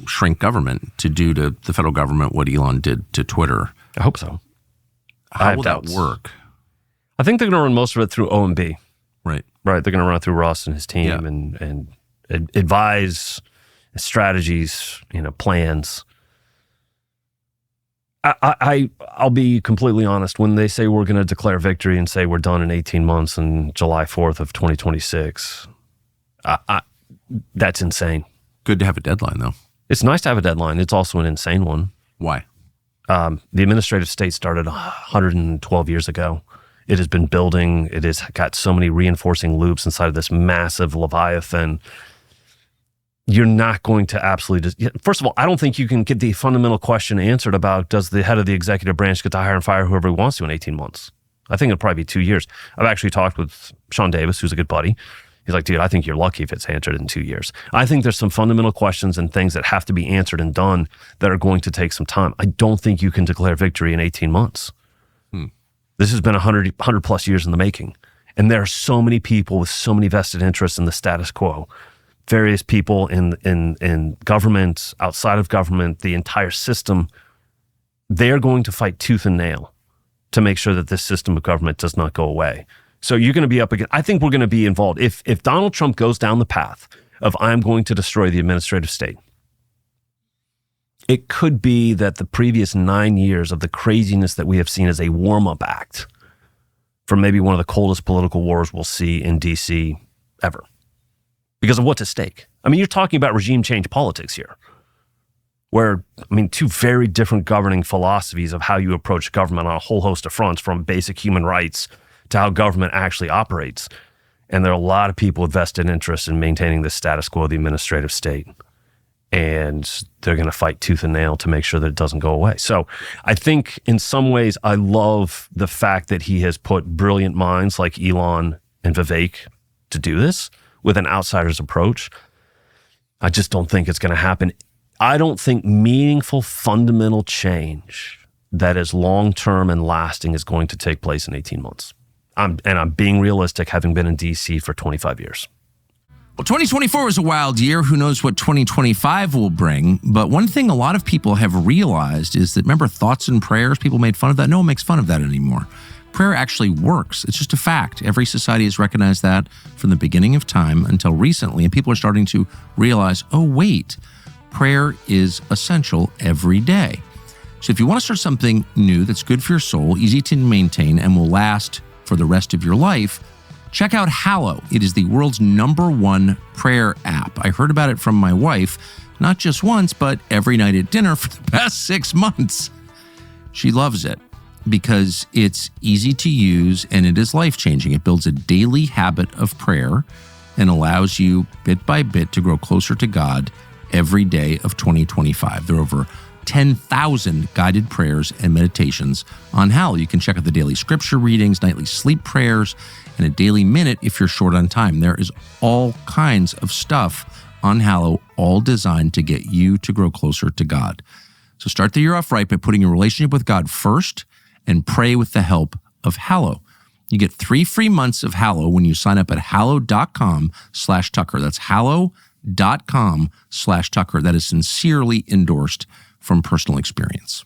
shrink government, to do to the federal government what Elon did to Twitter. I hope so. How will that work? I think they're going to run most of it through OMB. Right. Right. They're going to run it through Russ and his team and advise strategies, plans. I'll be completely honest. When they say we're going to declare victory and say we're done in 18 months and July 4th of 2026, that's insane. Good to have a deadline, though. It's nice to have a deadline. It's also an insane one. Why? The administrative state started 112 years ago. It has been building. It has got so many reinforcing loops inside of this massive Leviathan. You're not going to absolutely first of all, I don't think you can get the fundamental question answered about does the head of the executive branch get to hire and fire whoever he wants to in 18 months? I think it'll probably be 2 years. I've actually talked with Sean Davis, who's a good buddy. He's like, dude, I think you're lucky if it's answered in 2 years. I think there's some fundamental questions and things that have to be answered and done that are going to take some time. I don't think you can declare victory in 18 months. This has been 100 plus years in the making. And there are so many people with so many vested interests in the status quo. Various people in government, outside of government, the entire system. They are going to fight tooth and nail to make sure that this system of government does not go away. So you're going to be up against, I think we're going to be involved. If Donald Trump goes down the path of I'm going to destroy the administrative state, it could be that the previous 9 years of the craziness that we have seen as a warm-up act for maybe one of the coldest political wars we'll see in DC ever. Because of what's at stake. I mean, you're talking about regime change politics here, where, I mean, two very different governing philosophies of how you approach government on a whole host of fronts, from basic human rights to how government actually operates. And there are a lot of people with vested interest in maintaining the status quo of the administrative state. And they're going to fight tooth and nail to make sure that it doesn't go away. So I think in some ways, I love the fact that he has put brilliant minds like Elon and Vivek to do this with an outsider's approach. I just don't think it's going to happen. I don't think meaningful, fundamental change that is long-term and lasting is going to take place in 18 months. I'm being realistic, having been in DC for 25 years. Well, 2024 was a wild year. Who knows what 2025 will bring? But one thing a lot of people have realized is that, remember thoughts and prayers? People made fun of that. No one makes fun of that anymore. Prayer actually works. It's just a fact. Every society has recognized that from the beginning of time until recently. And people are starting to realize, oh, wait, prayer is essential every day. So if you want to start something new that's good for your soul, easy to maintain, and will last for the rest of your life, check out Hallow. It is the world's #1 prayer app. I heard about it from my wife, not just once, but every night at dinner for the past 6 months. She loves it because it's easy to use and it is life-changing. It builds a daily habit of prayer and allows you bit by bit to grow closer to God every day of 2025. There are over 10,000 guided prayers and meditations on Hallow. You can check out the daily scripture readings, nightly sleep prayers, and a daily minute if you're short on time. There is all kinds of stuff on Hallow, all designed to get you to grow closer to God. So start the year off right by putting your relationship with God first and pray with the help of Hallow. You get 3 free months of Hallow when you sign up at hallow.com/Tucker. That's hallow.com/Tucker. That is sincerely endorsed from personal experience.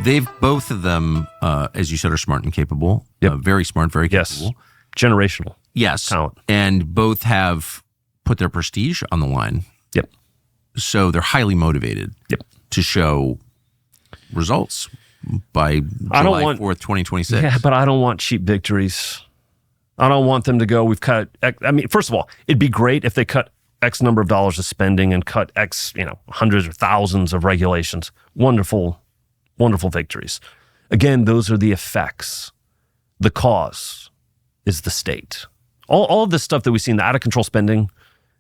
They've both of them, as you said, are smart and capable. Yep. Very smart, very capable. Yes. Generational. Yes. Talent. And both have put their prestige on the line. Yep. So they're highly motivated to show results by July 4th, 2026. Yeah, but I don't want cheap victories. I don't want them to go, we've cut, I mean, first of all, it'd be great if they cut X number of dollars of spending and cut X, hundreds or thousands of regulations. Wonderful, wonderful victories. Again, those are the effects. The cause is the state. All of this stuff that we've seen, the out-of-control spending,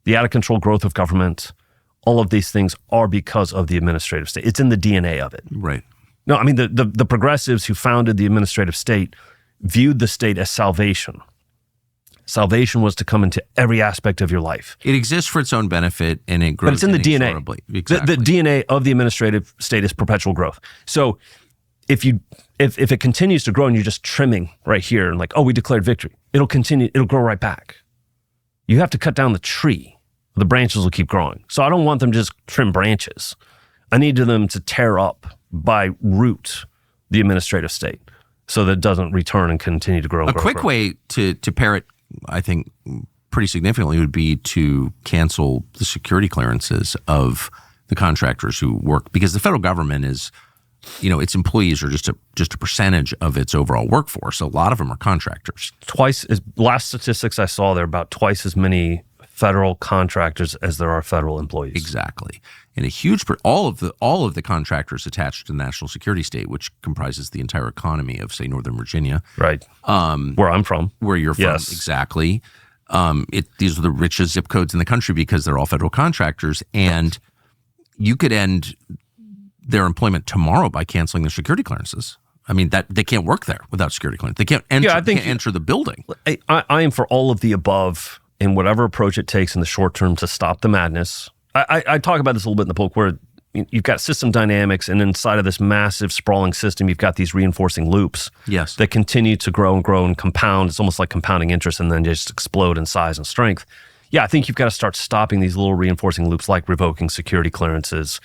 the out-of-control growth of government, all of these things are because of the administrative state. It's in the DNA of it. Right. No, I mean, the progressives who founded the administrative state viewed the state as salvation. Salvation was to come into every aspect of your life. It exists for its own benefit, and it grows. But it's in the DNA. Exactly. The DNA of the administrative state is perpetual growth. So if it continues to grow and you're just trimming right here and like, oh, we declared victory, it'll continue, it'll grow right back. You have to cut down the tree. The branches will keep growing. So I don't want them to just trim branches. I need them to tear up by root the administrative state so that it doesn't return and continue to grow. A quick way to pair it, I think, pretty significantly would be to cancel the security clearances of the contractors who work, because the federal government is its employees are just a percentage of its overall workforce. A lot of them are contractors. Last statistics I saw, there are about twice as many federal contractors as there are federal employees. Exactly. And a huge all of the contractors attached to the national security state, which comprises the entire economy of, say, Northern Virginia. Right. Where I'm from. Where you're from. Yes. Exactly. These are the richest zip codes in the country because they're all federal contractors. And you could end their employment tomorrow by canceling their security clearances. I mean, that they can't work there without security clearance. They can't enter, can't enter the building. I am for all of the above in whatever approach it takes in the short term to stop the madness. I talk about this a little bit in the book where you've got system dynamics, and inside of this massive sprawling system, you've got these reinforcing loops that continue to grow and compound. It's almost like compounding interest and then just explode in size and strength. Yeah, I think you've got to start stopping these little reinforcing loops like revoking security clearances.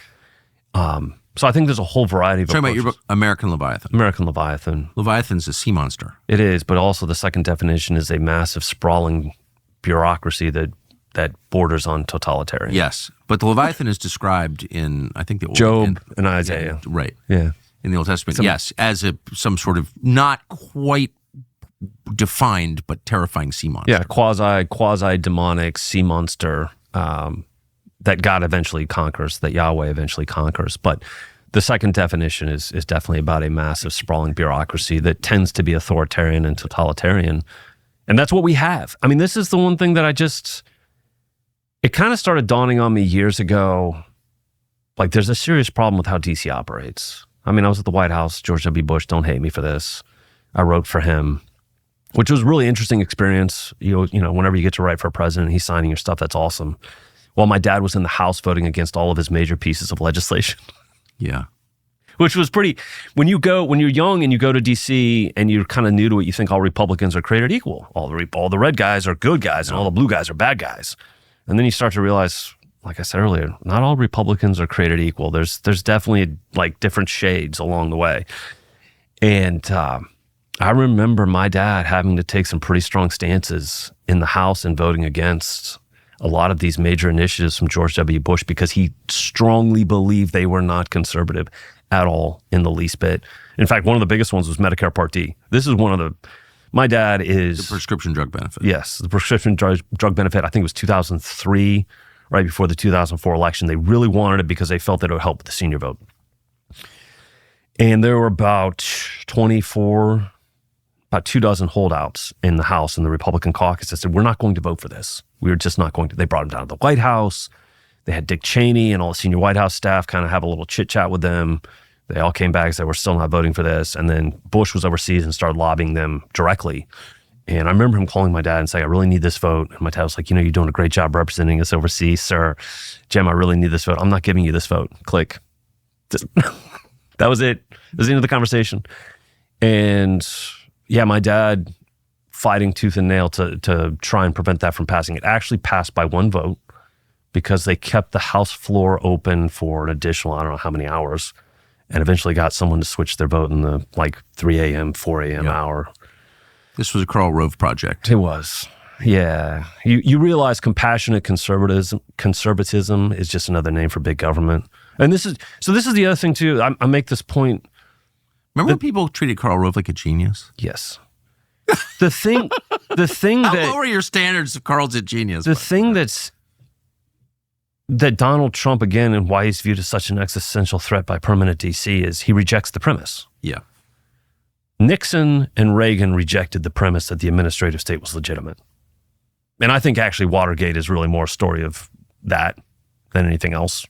So I think there's a whole variety of approaches. Talking about your book, American Leviathan. American Leviathan. Leviathan's a sea monster. It is, but also the second definition is a massive sprawling bureaucracy that borders on totalitarian. Yes, but the Leviathan is described in, I think, the Old Job and Isaiah. Right. Yeah. In the Old Testament, as some sort of not quite defined but terrifying sea monster. Yeah, quasi demonic sea monster that God eventually conquers, that Yahweh eventually conquers. But the second definition is definitely about a massive sprawling bureaucracy that tends to be authoritarian and totalitarian. And that's what we have. I mean, this is the one thing that it kind of started dawning on me years ago. Like, there's a serious problem with how DC operates. I mean, I was at the White House, George W. Bush, don't hate me for this. I wrote for him, which was a really interesting experience. You know, whenever you get to write for a president, he's signing your stuff, that's awesome. While my dad was in the House voting against all of his major pieces of legislation. Yeah. Which was pretty, when you're young and you go to DC and you're kind of new to it, you think all Republicans are created equal. All the red guys are good guys and all the blue guys are bad guys. And then you start to realize, like I said earlier, not all Republicans are created equal. There's definitely like different shades along the way. And I remember my dad having to take some pretty strong stances in the House and voting against a lot of these major initiatives from George W. Bush because he strongly believed they were not conservative at all in the least bit. In fact, one of the biggest ones was Medicare Part D. This is my dad is... The prescription drug benefit. Yes, the prescription drug benefit. I think it was 2003, right before the 2004 election. They really wanted it because they felt that it would help with the senior vote. And there were about 24... about 24 holdouts in the House and the Republican caucus that said, we're not going to vote for this. We're just not going to. They brought him down to the White House. They had Dick Cheney and all the senior White House staff kind of have a little chit chat with them. They all came back and said, we're still not voting for this. And then Bush was overseas and started lobbying them directly. And I remember him calling my dad and saying, I really need this vote. And my dad was like, you're doing a great job representing us overseas, sir. Jim, I really need this vote. I'm not giving you this vote. Click. That was it. That was the end of the conversation. And yeah, my dad fighting tooth and nail to try and prevent that from passing. It actually passed by one vote because they kept the House floor open for an additional, I don't know how many hours, and eventually got someone to switch their vote in the 3 a.m., 4 a.m. hour. This was a Karl Rove project. It was. Yeah. You realize compassionate conservatism is just another name for big government. And this is the other thing too. I make this point. Remember when people treated Karl Rove like a genius? Yes. The thing How that... low are your standards of Karl's a genius? The thing that Donald Trump, again, and why he's viewed as such an existential threat by permanent DC is he rejects the premise. Yeah. Nixon and Reagan rejected the premise that the administrative state was legitimate. And I think actually Watergate is really more a story of that than anything else.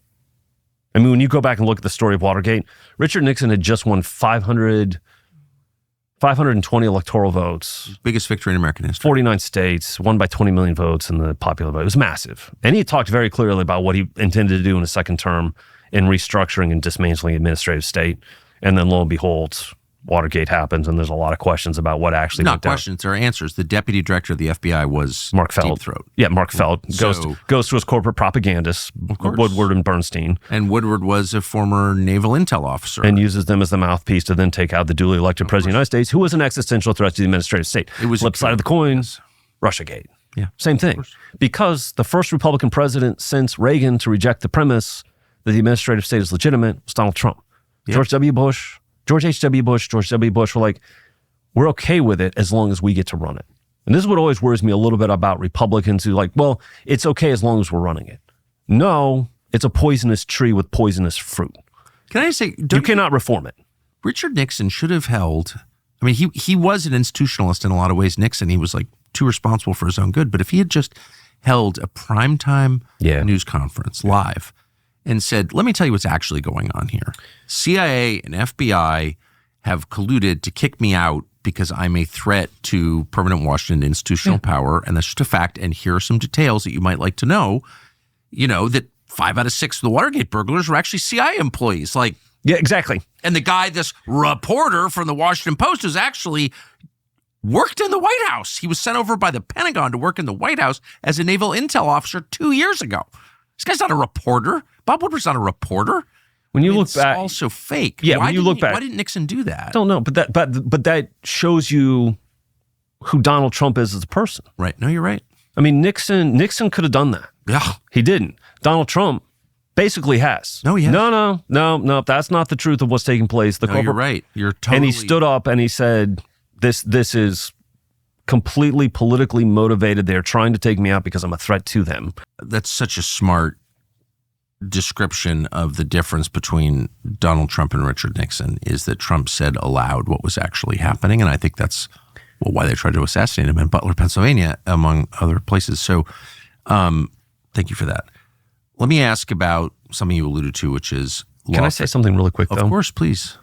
I mean, when you go back and look at the story of Watergate, Richard Nixon had just won 520 electoral votes. Biggest victory in American history. 49 states, won by 20 million votes in the popular vote. It was massive. And he talked very clearly about what he intended to do in a second term in restructuring and dismantling the administrative state. And then lo and behold, Watergate happens, and there's a lot of questions about what actually went down. Not questions, there are answers. The deputy director of the FBI was Mark Feld. Deep Throat. Yeah, Mark Feld goes to his corporate propagandists, Woodward and Bernstein. And Woodward was a former naval intel officer. And uses them as the mouthpiece to then take out the duly elected president of the United States, who was an existential threat to the administrative state. It was flip side of the coin, Russiagate. Yeah. Same thing. Because the first Republican president since Reagan to reject the premise that the administrative state is legitimate was Donald Trump. Yeah. George H.W. Bush, George W. Bush were like, we're okay with it as long as we get to run it. And this is what always worries me a little bit about Republicans who like, well, it's okay as long as we're running it. No, it's a poisonous tree with poisonous fruit. Can I say, you cannot reform it. Richard Nixon should have held, I mean, he was an institutionalist in a lot of ways. Nixon, he was like too responsible for his own good. But if he had just held a primetime news conference live and said, let me tell you what's actually going on here. CIA and FBI have colluded to kick me out because I'm a threat to permanent Washington institutional power. And that's just a fact. And here are some details that you might like to know. You know, that 5 out of 6 of the Watergate burglars were actually CIA employees. Like, yeah, exactly. And the guy, this reporter from the Washington Post, who's actually worked in the White House. He was sent over by the Pentagon to work in the White House as a naval intel officer 2 years ago. This guy's not a reporter. Bob Woodward's not a reporter. When you look back, it's also fake. Yeah, when you look back, why didn't Nixon do that? I don't know, but that shows you who Donald Trump is as a person. Right. No, you're right. I mean, Nixon could have done that. Yeah, he didn't. Donald Trump basically has. No, he has. No. That's not the truth of what's taking place. You're right. You're totally. And he stood up and he said, "This is completely politically motivated. They're trying to take me out because I'm a threat to them." That's such a smart description of the difference between Donald Trump and Richard Nixon, is that Trump said aloud what was actually happening. And I think that's why they tried to assassinate him in Butler, Pennsylvania, among other places. So thank you for that. Let me ask about something you alluded to, which is law. Can I say something really quick, though? Of course, please.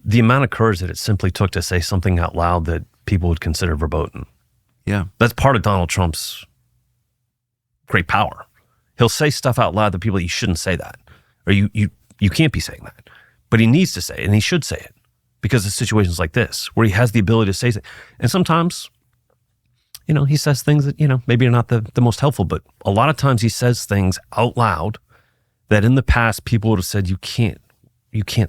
The amount of courage that it simply took to say something out loud that people would consider verboten. Yeah. That's part of Donald Trump's great power. He'll say stuff out loud that people, you shouldn't say that. Or you can't be saying that. But he needs to say it, and he should say it. Because of situations like this, where he has the ability to say it. And sometimes, he says things that, maybe are not the most helpful, but a lot of times he says things out loud that in the past people would have said, you can't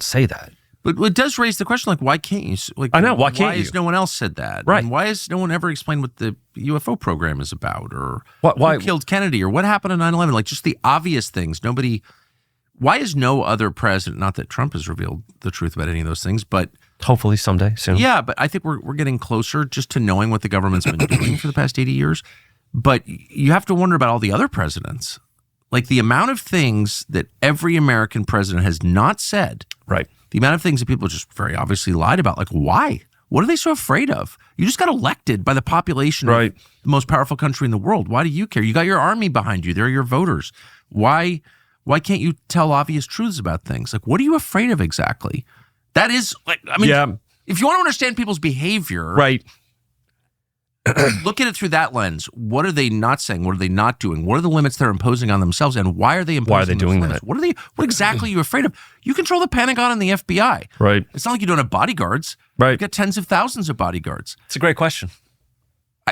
say that. But it does raise the question, like, why can't you? Like, I know, why can't Why you? has no one else said that? Right. And why has no one ever explained what the UFO program is about, or why who killed Kennedy, or what happened on 9/11? Like, just the obvious things. Why is no other president, not that Trump has revealed the truth about any of those things, but hopefully someday, soon. Yeah, but I think we're getting closer just to knowing what the government's been doing for the past 80 years. But you have to wonder about all the other presidents. Like, the amount of things that every American president has not said. Right. The amount of things that people just very obviously lied about. Like, why? What are they so afraid of? You just got elected by the population of the most powerful country in the world. Why do you care? You got your army behind you. They're your voters. Why can't you tell obvious truths about things? Like, what are you afraid of exactly? That is, like, I mean, if you want to understand people's behavior, look at it through that lens. What are they not saying? What are they not doing? What are the limits they're imposing on themselves? And why are they imposing? Why are they doing limits? that? What exactly are you afraid of? You control the Pentagon and the FBI. Right. It's not like you don't have bodyguards. Right. You've got tens of thousands of bodyguards. It's a great question.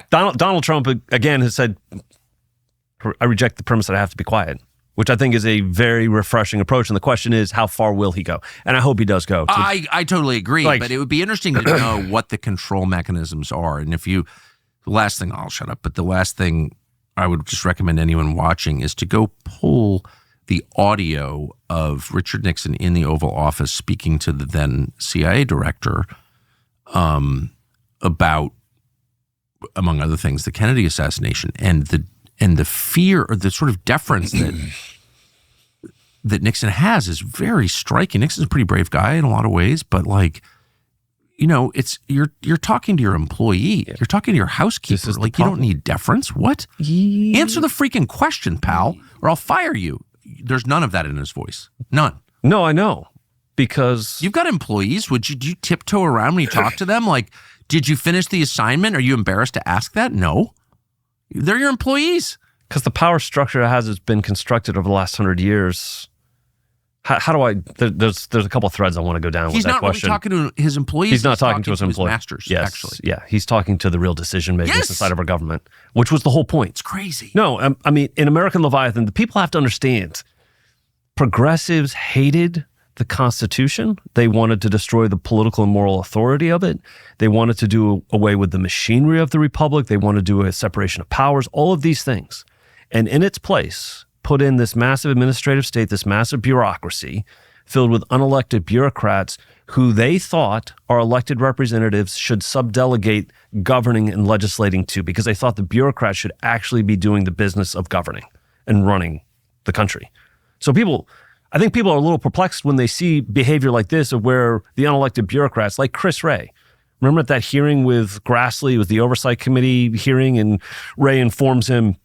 Donald Trump, again, has said, I reject the premise that I have to be quiet, which I think is a very refreshing approach. And the question is, how far will he go? And I hope he does go. I totally agree. But it would be interesting to know what the control mechanisms are. And the last thing, I'll shut up, but the last thing I would just recommend anyone watching is to go pull the audio of Richard Nixon in the Oval Office speaking to the then CIA director about, among other things, the Kennedy assassination and the fear, or the sort of deference that Nixon has is very striking. Nixon's a pretty brave guy in a lot of ways, but it's you're talking to your employee. You're talking to your housekeeper. Like, you don't need deference. What? Answer the freaking question, pal, or I'll fire you. There's none of that in his voice. None. No, I know. Because you've got employees. Do you tiptoe around when you talk to them? Like, did you finish the assignment? Are you embarrassed to ask that? No. They're your employees. Because the power structure as it's been constructed over the last 100 years. How do I? There's a couple of threads I want to go down with that question. He's not really talking to his employees. He's not talking to his employees. Masters, yes, actually. Yeah, he's talking to the real decision makers inside of our government, which was the whole point. It's crazy. No, I mean, in American Leviathan, the people have to understand, progressives hated the Constitution. They wanted to destroy the political and moral authority of it. They wanted to do away with the machinery of the republic. They wanted to do a separation of powers, all of these things. And in its place, put in this massive administrative state, this massive bureaucracy, filled with unelected bureaucrats who they thought our elected representatives should subdelegate governing and legislating to, because they thought the bureaucrats should actually be doing the business of governing and running the country. So I think people are a little perplexed when they see behavior like this, of where the unelected bureaucrats, like Chris Wray, remember at that hearing with Grassley, it was the Oversight Committee hearing, and Wray informs him,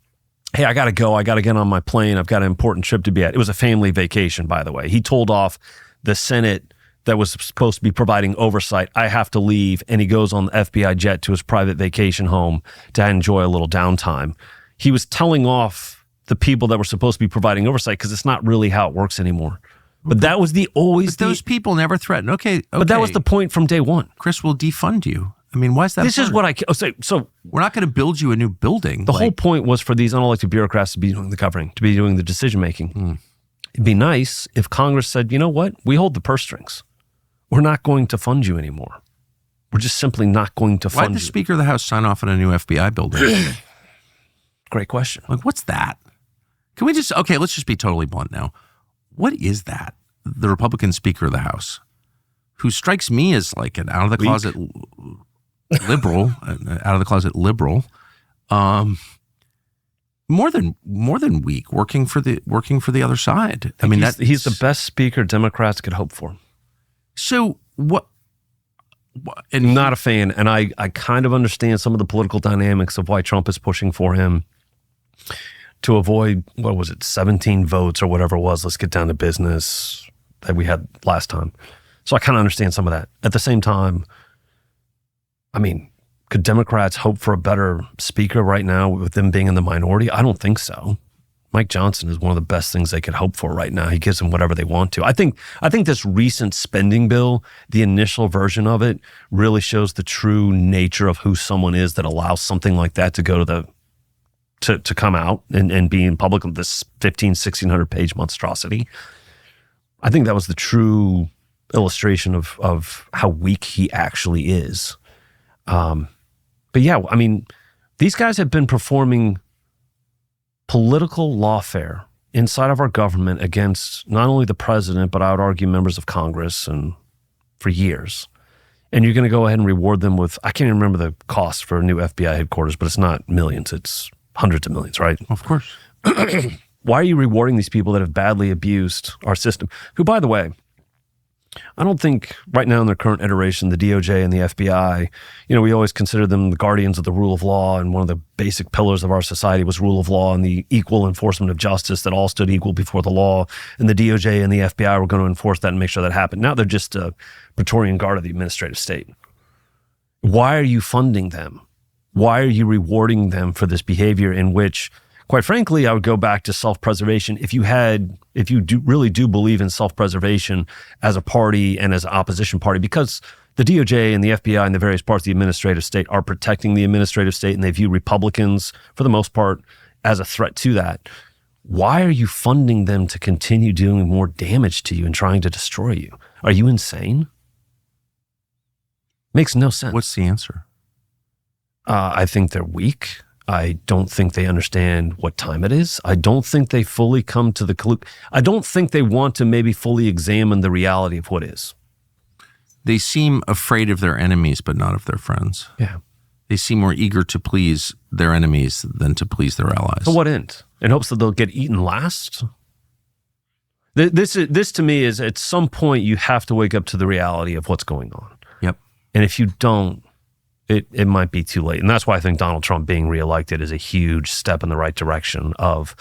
hey, I got to go. I got to get on my plane. I've got an important trip to be at. It was a family vacation, by the way. He told off the Senate that was supposed to be providing oversight. I have to leave. And he goes on the FBI jet to his private vacation home to enjoy a little downtime. He was telling off the people that were supposed to be providing oversight, because it's not really how it works anymore. But that was those people never threatened. Okay. But that was the point from day one. Chris will defund you. I mean, why is that? This is what I say. So we're not going to build you a new building. The whole point was for these unelected bureaucrats to be doing the governing, to be doing the decision making. It'd be nice if Congress said, you know what? We hold the purse strings. We're not going to fund you anymore. We're just simply not going to fund you. Why did the Speaker of the House sign off on a new FBI building? Great question. Like, what's that? Can we just, okay, let's just be totally blunt now. What is that? The Republican Speaker of the House, who strikes me as like an out-of-the-closet liberal, more than weak, working for the other side. I mean, he's the best speaker Democrats could hope for. So what? And not a fan, and I kind of understand some of the political dynamics of why Trump is pushing for him to avoid, 17 votes or whatever it was. Let's get down to business that we had last time. So I kind of understand some of that. At the same time, I mean, could Democrats hope for a better speaker right now with them being in the minority? I don't think so. Mike Johnson is one of the best things they could hope for right now. He gives them whatever they want to. I think this recent spending bill, the initial version of it, really shows the true nature of who someone is that allows something like that to go to come out and be in public with this 1,600 page monstrosity. I think that was the true illustration of how weak he actually is. But yeah, I mean, these guys have been performing political lawfare inside of our government against not only the president, but I would argue members of Congress, and for years. And you're going to go ahead and reward them with, I can't even remember the cost for a new FBI headquarters, but it's not millions, it's hundreds of millions, right? Of course. Why are you rewarding these people that have badly abused our system? Who, by the way, I don't think right now in their current iteration, the DOJ and the FBI, we always consider them the guardians of the rule of law, and one of the basic pillars of our society was rule of law and the equal enforcement of justice, that all stood equal before the law, and the DOJ and the FBI were going to enforce that and make sure that happened. Now they're just a Praetorian Guard of the administrative state. Why are you funding them? Why are you rewarding them for this behavior in which, quite frankly, I would go back to self-preservation. If you really do believe in self-preservation as a party and as an opposition party, because the DOJ and the FBI and the various parts of the administrative state are protecting the administrative state, and they view Republicans, for the most part, as a threat to that. Why are you funding them to continue doing more damage to you and trying to destroy you? Are you insane? Makes no sense. What's the answer? I think they're weak. I don't think they understand what time it is. I don't think they fully come to the I don't think they want to maybe fully examine the reality of what is. They seem afraid of their enemies, but not of their friends. Yeah. They seem more eager to please their enemies than to please their allies. To what end? In hopes that they'll get eaten last? This to me is, at some point you have to wake up to the reality of what's going on. Yep. And if you don't, it might be too late. And that's why I think Donald Trump being reelected is a huge step in the right direction of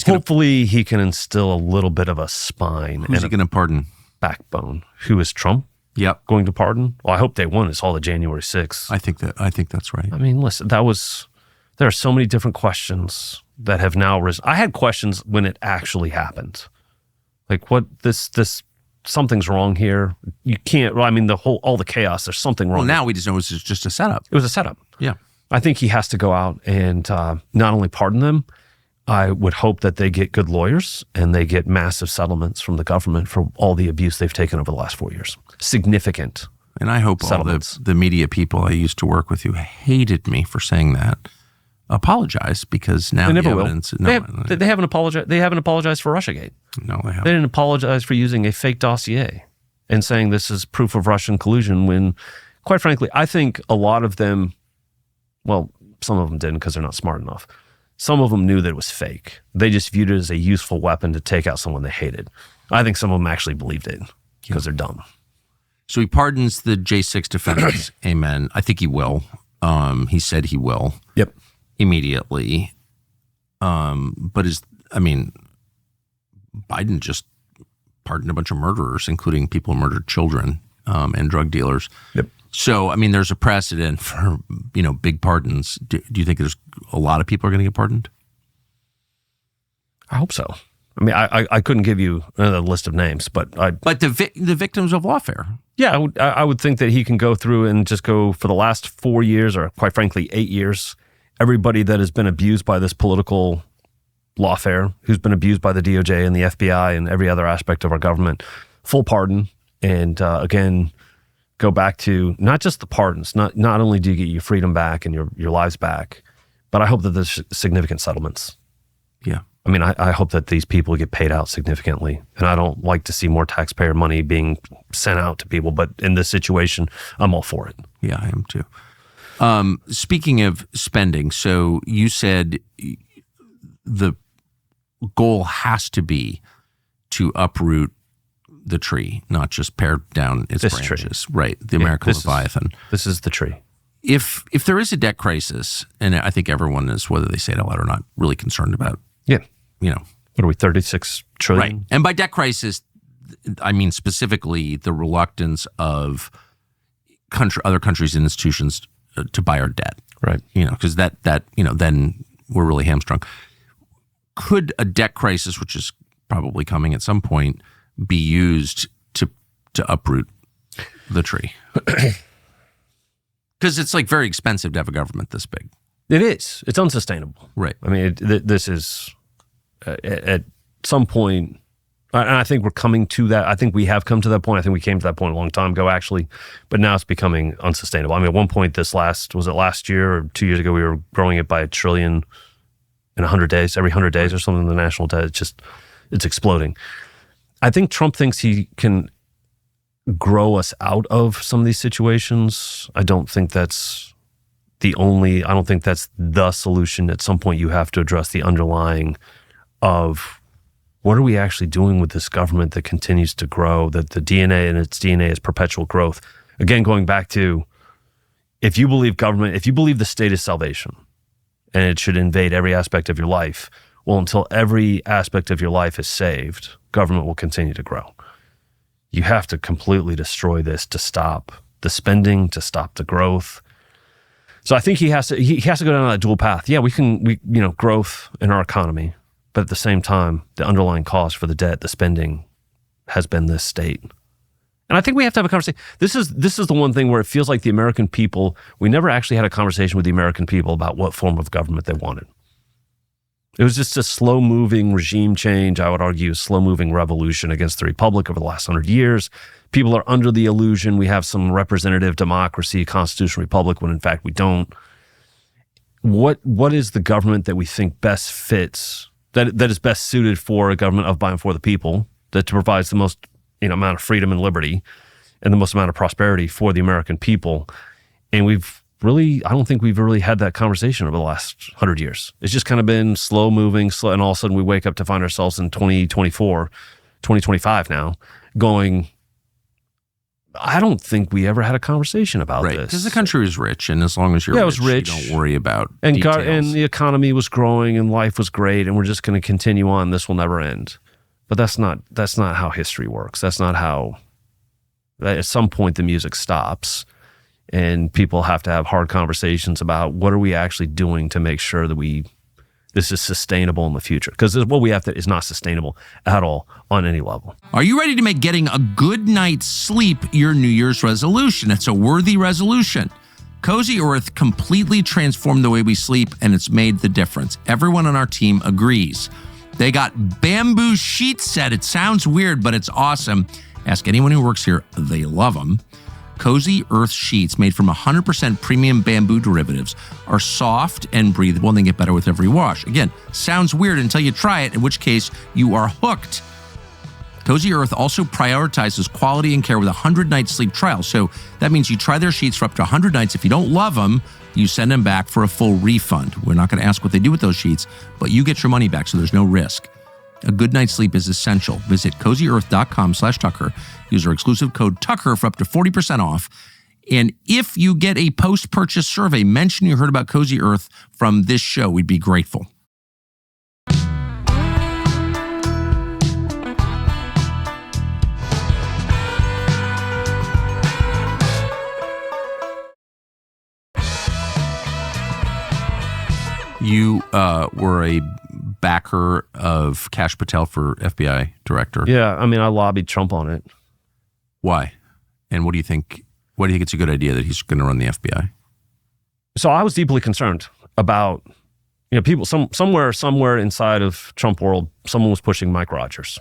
hopefully he can instill a little bit of a spine. Who's he going to pardon? Backbone. Who is Trump? Yep. Going to pardon? Well, I hope day one is all the January 6th. I think that's right. I mean, listen, there are so many different questions that have now risen. I had questions when it actually happened. Like, something's wrong here. You can't, all the chaos, there's something wrong. Well, now we just know it was just a setup. It was a setup. Yeah. I think he has to go out and not only pardon them, I would hope that they get good lawyers and they get massive settlements from the government for all the abuse they've taken over the last 4 years. Significant. And I hope all the media people I used to work with who hated me for saying that apologize because now They the never will. evidence. They haven't apologized. They haven't apologized for Russiagate. No, they haven't. They didn't apologize for using a fake dossier and saying this is proof of Russian collusion when, quite frankly, I think a lot of them, well, some of them didn't because they're not smart enough. Some of them knew that it was fake. They just viewed it as a useful weapon to take out someone they hated. I think some of them actually believed it because they're dumb. So he pardons the J6 defendants. Amen. I think he will. He said he will. Yep. Immediately. But Biden just pardoned a bunch of murderers, including people who murdered children and drug dealers. Yep. So, there's a precedent for, big pardons. Do you think there's a lot of people are going to get pardoned? I hope so. I couldn't give you a list of names, but the victims of lawfare. Yeah, I would think that he can go through and just go for the last 4 years, or quite frankly, 8 years, everybody that has been abused by this political lawfare, who's been abused by the DOJ and the FBI and every other aspect of our government, full pardon. And again, go back to not just the pardons. Not only do you get your freedom back and your lives back, but I hope that there's significant settlements. Yeah. I hope that these people get paid out significantly. And I don't like to see more taxpayer money being sent out to people. But in this situation, I'm all for it. Yeah, I am too. Speaking of spending, so you said the goal has to be to uproot the tree, not just pare down its branches. Tree. Right, the American Leviathan. This is the tree. If there is a debt crisis, and I think everyone is, whether they say it out loud or not, really concerned about. Yeah. What are we, 36 trillion? Right. And by debt crisis, I mean specifically the reluctance of other countries and institutions to buy our debt. Right. Because that then we're really hamstrung. Could a debt crisis, which is probably coming at some point, be used to uproot the tree? Because it's like very expensive to have a government this big. It is. It's unsustainable. Right. This is at some point, and I think we're coming to that. I think we have come to that point. I think we came to that point a long time ago, actually. But now it's becoming unsustainable. At one point, last year or 2 years ago, we were growing it by $1 trillion in 100 days, every 100 days or something, the national debt. It's exploding. I think Trump thinks he can grow us out of some of these situations. I don't think that's I don't think that's the solution. At some point, you have to address the underlying of what are we actually doing with this government that continues to grow, that the DNA and its DNA is perpetual growth. Again, going back to, if you believe the state is salvation and it should invade every aspect of your life, well, until every aspect of your life is saved, government will continue to grow. You have to completely destroy this to stop the spending, to stop the growth. So I think he has to go down that dual path. Yeah, we growth in our economy, but at the same time, the underlying cause for the debt, the spending, has been this state. And I think we have to have a conversation. This is the one thing where it feels like the American people, we never actually had a conversation with the American people about what form of government they wanted. It was just a slow-moving regime change, I would argue, a slow-moving revolution against the republic over the last 100 years. People are under the illusion we have some representative democracy, constitutional republic, when in fact we don't. What is the government that we think best fits, that is best suited for a government of, by, and for the people, that provides the most amount of freedom and liberty and the most amount of prosperity for the American people? And I don't think we've really had that conversation over the last 100 years. It's just kind of been slow moving, and all of a sudden we wake up to find ourselves in 2024, 2025 now, going, I don't think we ever had a conversation about this. Because the country was rich, and as long as you're rich, you don't worry about details. And the economy was growing, and life was great, and we're just going to continue on. This will never end. But that's not how history works. That's not how. At some point, the music stops, and people have to have hard conversations about what are we actually doing to make sure that this is sustainable in the future. Because what we have is not sustainable at all on any level. Are you ready to make getting a good night's sleep your New Year's resolution? It's a worthy resolution. Cozy Earth completely transformed the way we sleep, and it's made the difference. Everyone on our team agrees. They got bamboo sheet set. It sounds weird, but it's awesome. Ask anyone who works here. They love them. Cozy Earth sheets made from 100% premium bamboo derivatives are soft and breathable, and they get better with every wash. Again, sounds weird until you try it, in which case you are hooked. Cozy Earth also prioritizes quality and care with a 100-night sleep trial. So that means you try their sheets for up to 100 nights. If you don't love them, you send them back for a full refund. We're not going to ask what they do with those sheets, but you get your money back, so there's no risk. A good night's sleep is essential. Visit cozyearth.com/Tucker. Use our exclusive code Tucker for up to 40% off. And if you get a post-purchase survey, mention you heard about Cozy Earth from this show. We'd be grateful. You were a backer of Kash Patel for FBI director. Yeah, I mean, I lobbied Trump on it. Why? And what do you think? Why do you think it's a good idea that he's going to run the FBI? So I was deeply concerned about, people. Somewhere inside of Trump world, someone was pushing Mike Rogers,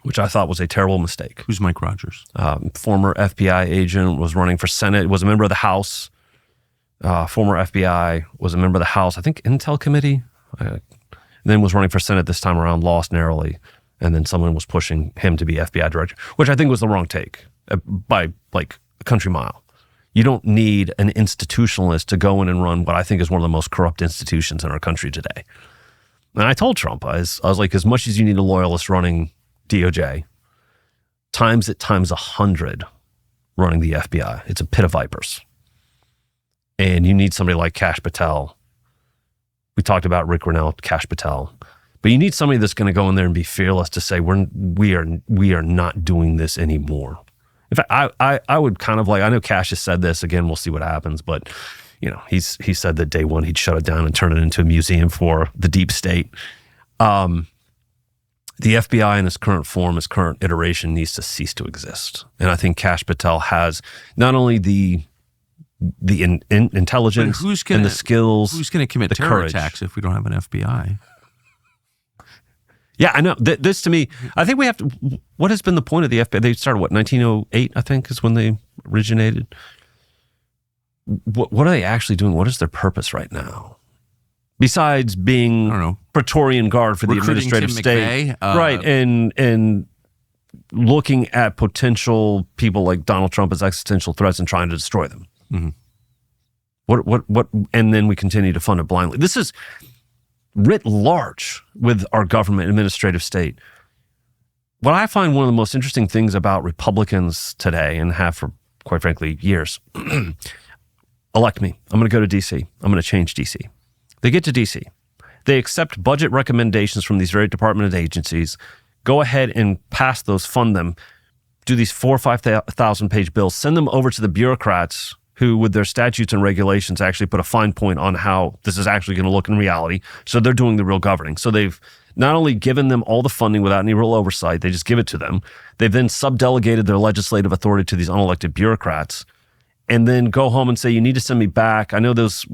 which I thought was a terrible mistake. Who's Mike Rogers? Former FBI agent, was running for Senate, was a member of the House. Former FBI, was a member of the House, I think Intel Committee, then was running for Senate this time around, lost narrowly, and then someone was pushing him to be FBI director, which I think was the wrong take by like a country mile. You don't need an institutionalist to go in and run what I think is one of the most corrupt institutions in our country today. And I told Trump, I was like, as much as you need a loyalist running DOJ, times 100 running the FBI. It's a pit of vipers. And you need somebody like Kash Patel. We talked about Rick Renell, Kash Patel. But you need somebody that's going to go in there and be fearless to say, we are not doing this anymore. In fact, I would kind of like, I know Kash has said this, again, we'll see what happens, but he said that day one he'd shut it down and turn it into a museum for the deep state. The FBI in its current form, its current iteration, needs to cease to exist. And I think Kash Patel has not only the intelligence and the skills. Who's going to commit terror courage. attacks if we don't have an FBI? Yeah, I know. This to me, I think we have to. What has been the point of the FBI? They started 1908, I think, is when they originated. What are they actually doing? What is their purpose right now? Besides being, I don't know, Praetorian Guard for the administrative Tim state, McVeigh, right? And looking at potential people like Donald Trump as existential threats and trying to destroy them. Mm-hmm. What? And then we continue to fund it blindly. This is writ large with our government administrative state. What I find one of the most interesting things about Republicans today, and have for, quite frankly, years, elect me. I'm going to go to D.C. I'm going to change D.C. They get to D.C. They accept budget recommendations from these very department and agencies, go ahead and pass those, fund them, do these 4,000 or 5,000 page bills, send them over to the bureaucrats who, with their statutes and regulations, actually put a fine point on how this is actually going to look in reality. So they're doing the real governing. So they've not only given them all the funding without any real oversight, they just give it to them. They've then subdelegated their legislative authority to these unelected bureaucrats, and then go home and say, you need to send me back. I know those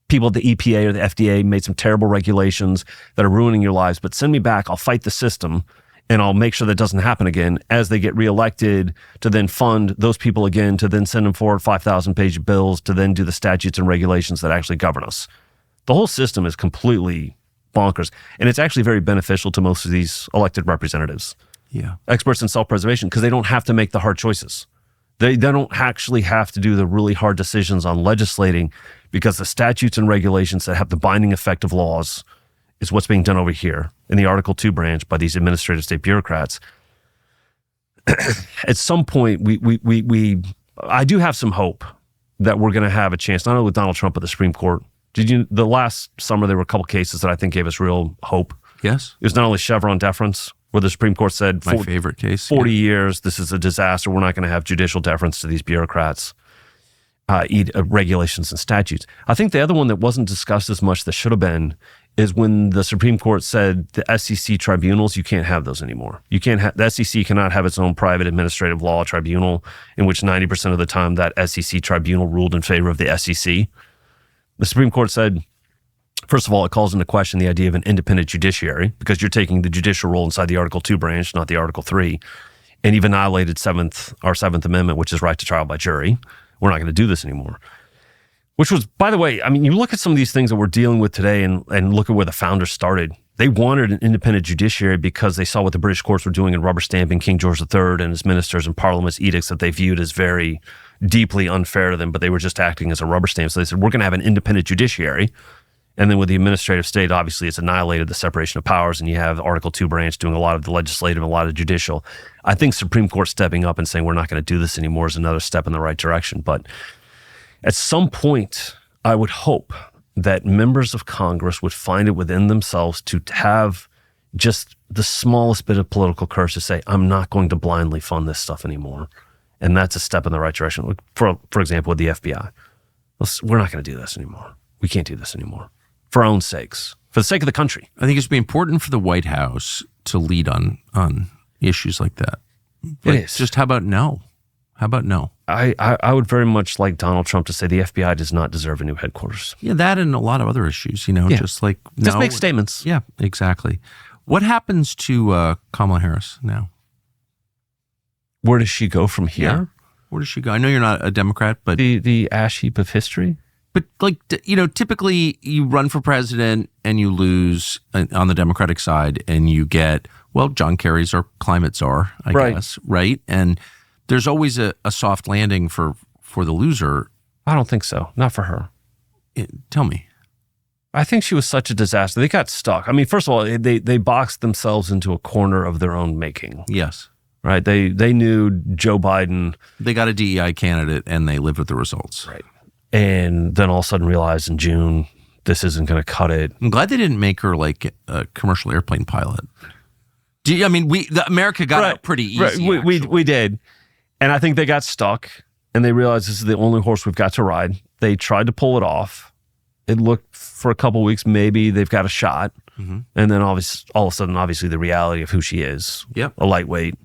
people at the EPA or the FDA made some terrible regulations that are ruining your lives, but send me back. I'll fight the system. And I'll make sure that doesn't happen again as they get reelected, to then fund those people again, to then send them forward 5,000 page bills, to then do the statutes and regulations that actually govern us. The whole system is completely bonkers. And it's actually very beneficial to most of these elected representatives. Yeah. Experts in self-preservation, because they don't have to make the hard choices. They don't actually have to do the really hard decisions on legislating, because the statutes and regulations that have the binding effect of laws is what's being done over here in the Article 2 branch by these administrative state bureaucrats. At some point, I do have some hope that we're going to have a chance, not only with Donald Trump, but the Supreme Court. The last summer, there were a couple cases that I think gave us real hope. Yes. It was not only Chevron deference, where the Supreme Court said, my favorite case, 40 years, this is a disaster. We're not going to have judicial deference to these bureaucrats. Regulations and statutes. I think the other one that wasn't discussed as much that should have been is when the Supreme Court said the SEC tribunals, you can't have those anymore. You can't have, the SEC cannot have its own private administrative law tribunal in which 90% of the time that SEC tribunal ruled in favor of the SEC. The Supreme Court said, first of all, it calls into question the idea of an independent judiciary, because you're taking the judicial role inside the Article 2 branch, not the Article 3. and you've annihilated our Seventh Amendment, which is right to trial by jury. We're not going to do this anymore. Which was, by the way, I mean, you look at some of these things that we're dealing with today and look at where the founders started. They wanted an independent judiciary because they saw what the British courts were doing in rubber stamping King George III and his ministers and Parliament's edicts that they viewed as very deeply unfair to them, but they were just acting as a rubber stamp. So they said, we're going to have an independent judiciary. And then with the administrative state, obviously, it's annihilated the separation of powers, and you have Article 2 branch doing a lot of the legislative and a lot of the judicial. I think Supreme Court stepping up and saying we're not going to do this anymore is another step in the right direction. But at some point, I would hope that members of Congress would find it within themselves to have just the smallest bit of political courage to say, I'm not going to blindly fund this stuff anymore. And that's a step in the right direction. For example, with the FBI. We're not going to do this anymore. We can't do this anymore. For our own sakes. For the sake of the country. I think it's be important for the White House to lead on issues like that. But it is. Just how about no? How about no? I would very much like Donald Trump to say the FBI does not deserve a new headquarters. Yeah, that and a lot of other issues, just like no. Just make statements. Yeah, exactly. What happens to Kamala Harris now? Where does she go from here? Yeah. Where does she go? I know you're not a Democrat, but the ash heap of history. But typically you run for president and you lose on the Democratic side, and you get John Kerry's our climate czar, I guess, right? And there's always a soft landing for the loser. I don't think so. Not for her. Tell me. I think she was such a disaster. They got stuck. I mean, first of all, they boxed themselves into a corner of their own making. Yes. Right. They knew Joe Biden. They got a DEI candidate and they lived with the results. Right. And then all of a sudden realized in June, this isn't going to cut it. I'm glad they didn't make her like a commercial airplane pilot. America got out pretty easy. Right. We did. And I think they got stuck and they realized this is the only horse we've got to ride. They tried to pull it off. It looked for a couple of weeks, maybe they've got a shot. Mm-hmm. And then all of a sudden, obviously, the reality of who she is. Yep. A lightweight,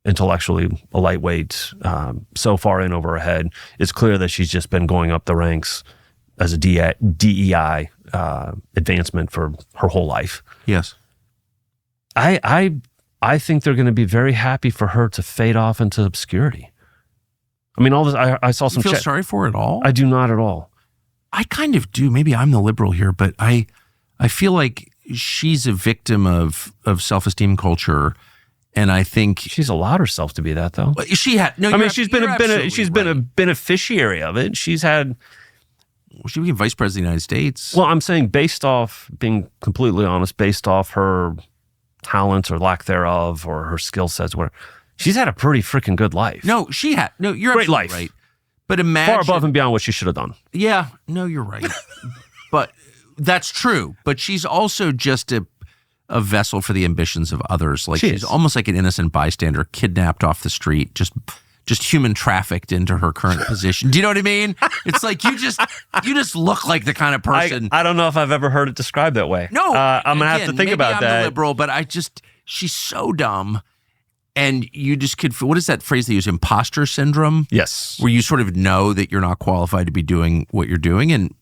intellectually a lightweight, so far in over her head. It's clear that she's just been going up the ranks as a DEI advancement for her whole life. Yes. I think they're going to be very happy for her to fade off into obscurity. I mean, all this. I saw some. You feel sorry for her at all? I do not at all. I kind of do. Maybe I'm the liberal here, but I feel like she's a victim of self-esteem culture, and I think she's allowed herself to be that, though. She had no. I mean, she's been a beneficiary of it. She's had. She became vice president of the United States. Well, I'm saying based off, being completely honest, based off her talents or lack thereof, or her skill sets, whatever. She's had a pretty freaking good life. No, she had. No, you're great absolutely life. right. But imagine far above and beyond what she should have done. Yeah, no, you're right. But that's true. But she's also just a vessel for the ambitions of others. Like she's almost like an innocent bystander, kidnapped off the street, just human trafficked into her current position. Do you know what I mean? It's like you just look like the kind of person. I don't know if I've ever heard it described that way. No, I'm gonna have to think about that. I'm the liberal, but she's so dumb. And you just could, what is that phrase they use? Imposter syndrome? Yes. Where you sort of know that you're not qualified to be doing what you're doing. And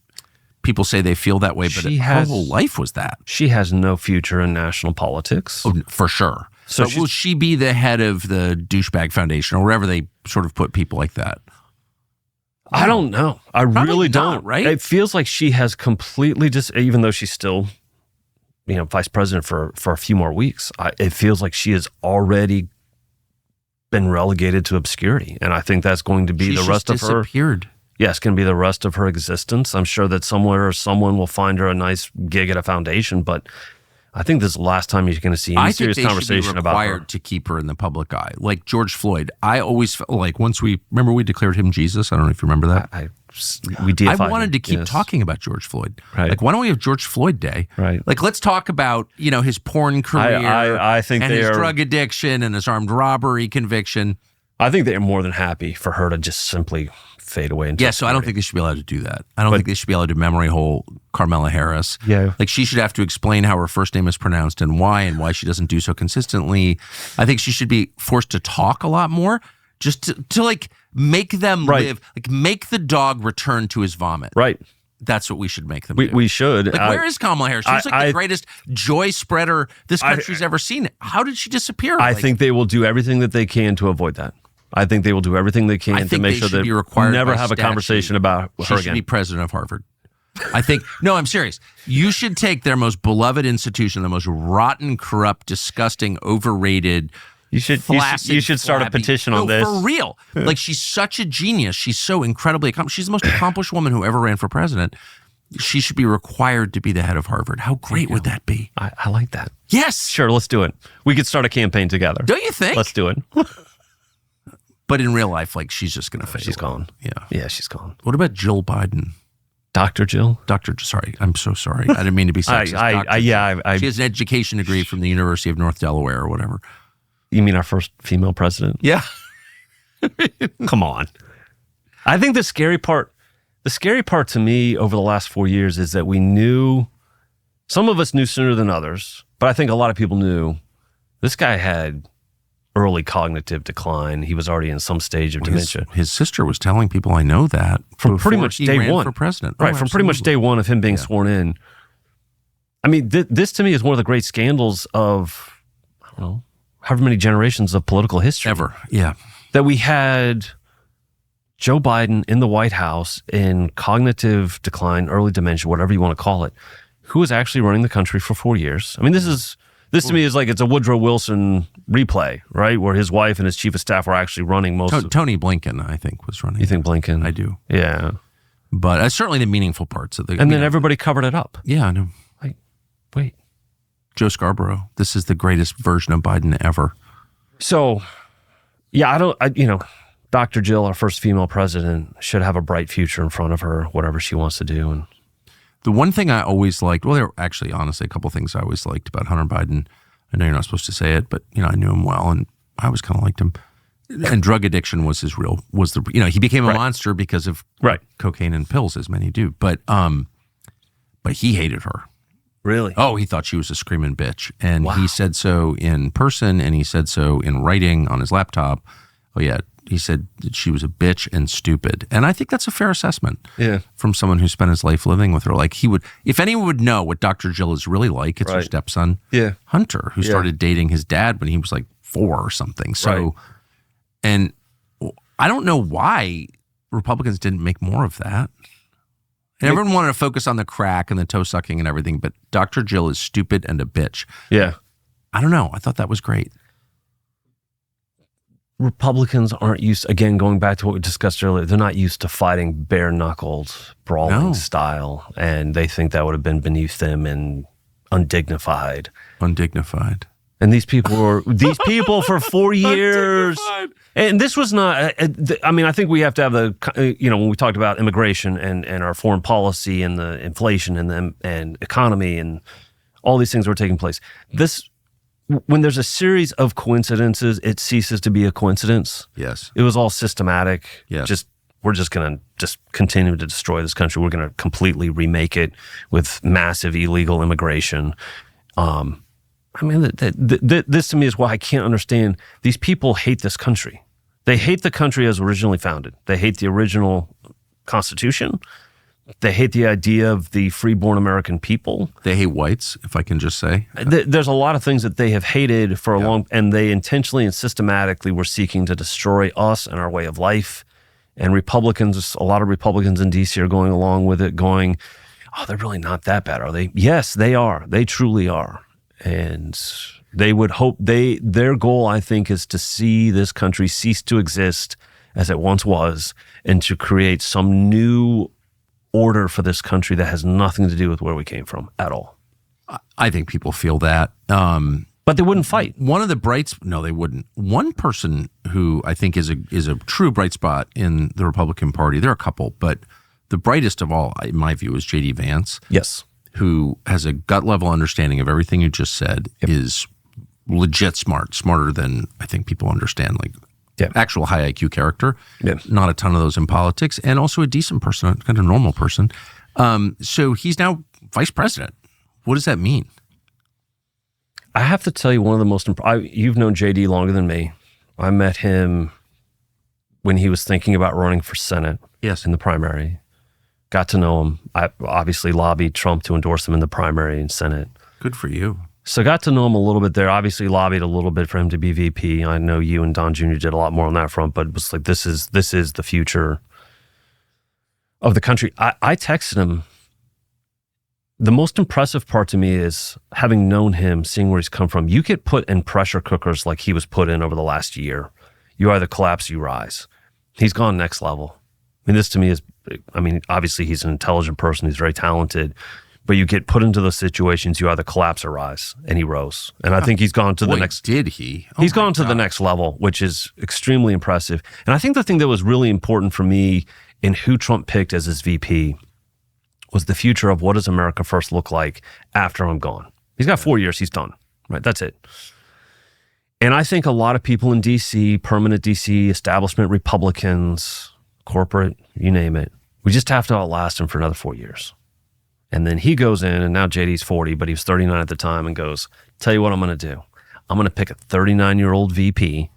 people say they feel that way, but her whole life was that. She has no future in national politics. Oh, for sure. So will she be the head of the douchebag foundation or wherever they sort of put people like that? I don't know. I really don't. Right? It feels like she has completely even though she's still, vice president for a few more weeks, it feels like she has already been relegated to obscurity, and I think that's going to be the rest of her. Yeah, it's going to be the rest of her existence. I'm sure that somewhere someone will find her a nice gig at a foundation, but I think this is the last time you're going to see any serious conversation about her. I think they should be required to keep her in the public eye, like George Floyd. I always felt like once we declared him Jesus. I don't know if you remember that. I wanted to keep talking about George Floyd. Right. Like, why don't we have George Floyd Day? Right. Like, let's talk about, his porn career I think and his drug addiction and his armed robbery conviction. I think they're more than happy for her to just simply fade away. Into so I don't think they should be allowed to do that. I don't think they should be allowed to memory hole Carmela Harris. Yeah. Like, she should have to explain how her first name is pronounced and why she doesn't do so consistently. I think she should be forced to talk a lot more. Just to like make them live, like make the dog return to his vomit. Right. That's what we should make them do. We should. Like, where is Kamala Harris? She's like the greatest joy spreader this country's ever seen. How did she disappear? I think they will do everything that they can to avoid that. I think they will do everything they can to make sure that we never have a conversation about her again. She should be president of Harvard. I think, no, I'm serious. You should take their most beloved institution, the most rotten, corrupt, disgusting, overrated, you should start a petition on this. For real. Like, she's such a genius. She's so incredibly accomplished. She's the most accomplished woman who ever ran for president. She should be required to be the head of Harvard. How great would that be? I like that. Yes. Sure, let's do it. We could start a campaign together. Don't you think? Let's do it. But in real life, like, she's just going to fail. She's gone. Yeah. Yeah, she's gone. What about Jill Biden? Dr. Jill? Sorry, I'm so sorry. I didn't mean to be sexist. She has an education degree from the University of North Delaware or whatever. You mean our first female president? Yeah. Come on. I think the scary part to me over the last 4 years is that some of us knew sooner than others, but I think a lot of people knew this guy had early cognitive decline. He was already in some stage of dementia. His sister was telling people, I know that, from pretty much day one for president. Right, from pretty much day one of him being sworn in. I mean, this to me is one of the great scandals of, I don't know, however many generations of political history. Ever, yeah. That we had Joe Biden in the White House in cognitive decline, early dementia, whatever you want to call it, who was actually running the country for 4 years. I mean, this to me is like it's a Woodrow Wilson replay, right? Where his wife and his chief of staff were actually running most of Tony Blinken, I think, was running. You think Blinken? I do. Yeah. But certainly the meaningful parts of the... And then everybody covered it up. Yeah, I know. Like, wait. Joe Scarborough, this is the greatest version of Biden ever. So, yeah, Dr. Jill, our first female president, should have a bright future in front of her, whatever she wants to do. And the one thing I always liked, well, there were actually, honestly, a couple of things I always liked about Hunter Biden. I know you're not supposed to say it, but, I knew him well, and I always kind of liked him. And drug addiction was he became a monster because of cocaine and pills, as many do. But he hated her. Really? Oh, he thought she was a screaming bitch. And he said so in person, and he said so in writing on his laptop. Oh, yeah. He said that she was a bitch and stupid. And I think that's a fair assessment from someone who spent his life living with her. Like, he would, if anyone would know what Dr. Jill is really like, it's her stepson, Hunter, who started dating his dad when he was like 4 or something. So, and I don't know why Republicans didn't make more of that. And everyone wanted to focus on the crack and the toe sucking and everything, but Dr. Jill is stupid and a bitch. Yeah. I don't know. I thought that was great. Republicans aren't used, again, going back to what we discussed earlier, they're not used to fighting bare-knuckled, brawling style, and they think that would have been beneath them and undignified. Undignified. And these people for 4 years. And this was not, I mean, I think we have to have when we talked about immigration and our foreign policy and the inflation and economy and all these things were taking place. When there's a series of coincidences, it ceases to be a coincidence. Yes. It was all systematic. Yes. We're just going to continue to destroy this country. We're going to completely remake it with massive illegal immigration. I mean, this to me is why I can't understand. These people hate this country. They hate the country as originally founded. They hate the original Constitution. They hate the idea of the freeborn American people. They hate whites, if I can just say. There's a lot of things that they have hated for a long, and they intentionally and systematically were seeking to destroy us and our way of life. And Republicans, a lot of Republicans in D.C. are going along with it, going, oh, they're really not that bad, are they? Yes, they are. They truly are. And they would hope, their goal, I think, is to see this country cease to exist as it once was and to create some new order for this country that has nothing to do with where we came from at all. I think people feel that. But they wouldn't fight. One of the no, they wouldn't. One person who I think is a true bright spot in the Republican Party, there are a couple, but the brightest of all, in my view, is J.D. Vance. Yes. Who has a gut level understanding of everything you just said, is legit smarter than I think people understand, like actual high IQ character. Yeah. Not a ton of those in politics, and also a decent person, kind of normal person. So he's now vice president. What does that mean? I have to tell you, one of the most you've known JD longer than me. I met him when he was thinking about running for Senate. Yes. In the primary. got to know him. I obviously lobbied Trump to endorse him in the primary and Senate. Good for you. So got to know him a little bit there. Obviously lobbied a little bit for him to be VP. I know you and Don Jr. did a lot more on that front, but it was like, this is the future of the country. I texted him. The most impressive part to me is having known him, seeing where he's come from. You get put in pressure cookers like he was put in over the last year. You either collapse, you rise. He's gone next level. I mean, this to me is, obviously he's an intelligent person. He's very talented. But you get put into those situations, you either collapse or rise, and he rose. And I think he's gone to the next. Did he? He's gone to the next level, which is extremely impressive. And I think the thing that was really important for me in who Trump picked as his VP was the future of what does America First look like after I'm gone. He's got 4 years, he's done, right? That's it. And I think a lot of people in D.C., permanent D.C., establishment Republicans, corporate, you name it, we just have to outlast him for another 4 years. And then he goes in, and now JD's 40, but he was 39 at the time, and goes, tell you what I'm going to do. I'm going to pick a 39-year-old VP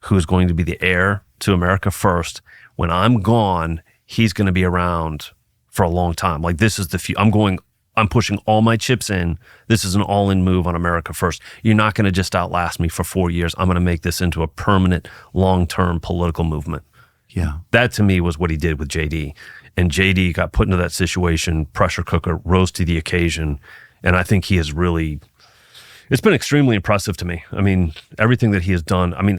who is going to be the heir to America First. When I'm gone, he's going to be around for a long time. Like, this is the I'm pushing all my chips in. This is an all-in move on America First. You're not going to just outlast me for 4 years. I'm going to make this into a permanent, long-term political movement. Yeah. That, to me, was what he did with JD. And JD got put into that situation, pressure cooker, rose to the occasion. And I think he has really, it's been extremely impressive to me. I mean, everything that he has done. I mean,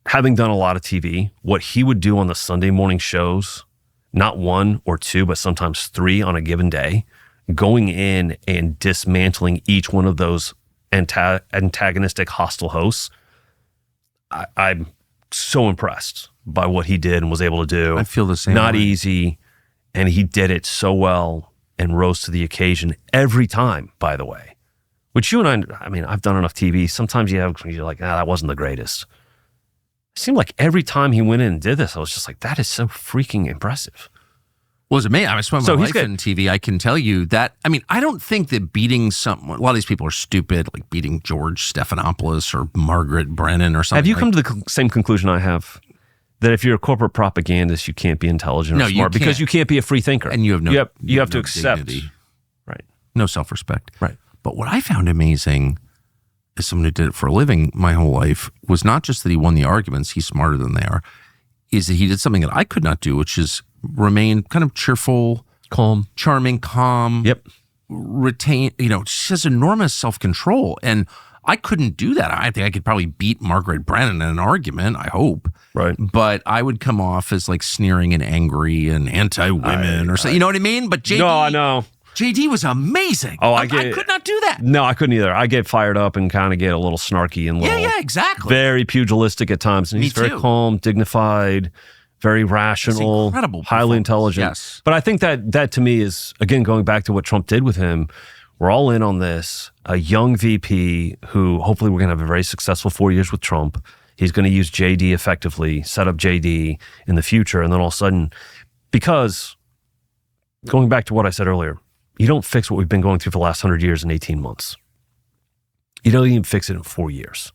having done a lot of TV, what he would do on the Sunday morning shows, not one or two, but sometimes three on a given day, going in and dismantling each one of those antagonistic, hostile hosts. I'm so impressed by what he did and was able to do. I feel the same Not way. easy. And he did it so well and rose to the occasion every time, by the way. Which you and I mean, I've done enough TV. Sometimes you're like, that wasn't the greatest. It seemed like every time he went in and did this, I was just like, that is so freaking impressive. Well, it's amazing. I spent my life good. in TV. I can tell you that. I mean, I don't think that beating someone, a lot of these people are stupid, like beating George Stephanopoulos or Margaret Brennan or something. Have you come to the same conclusion I have? That if you're a corporate propagandist, you can't be intelligent or smart because you can't be a free thinker. And you have no, you have to accept. Dignity. Right. No self-respect. Right. But what I found amazing as someone who did it for a living my whole life was not just that he won the arguments, he's smarter than they are, is that he did something that I could not do, which is remain kind of cheerful, calm, charming, calm. Yep. Retain, just has enormous self-control. And I couldn't do that. I think I could probably beat Margaret Brennan in an argument, I hope. Right. But I would come off as like sneering and angry and anti-women or something. You know what I mean? But JD, no, I know. JD was amazing. Oh, I could not do that. No, I couldn't either. I get fired up and kind of get a little snarky and exactly. Very pugilistic at times. And he's very calm, dignified, very rational, incredible highly intelligent. Yes. But I think that to me is, again, going back to what Trump did with him, we're all in on this. A young VP who hopefully we're going to have a very successful 4 years with Trump. He's going to use JD effectively, set up JD in the future. And then all of a sudden, because going back to what I said earlier, you don't fix what we've been going through for the last 100 years in 18 months. You don't even fix it in 4 years.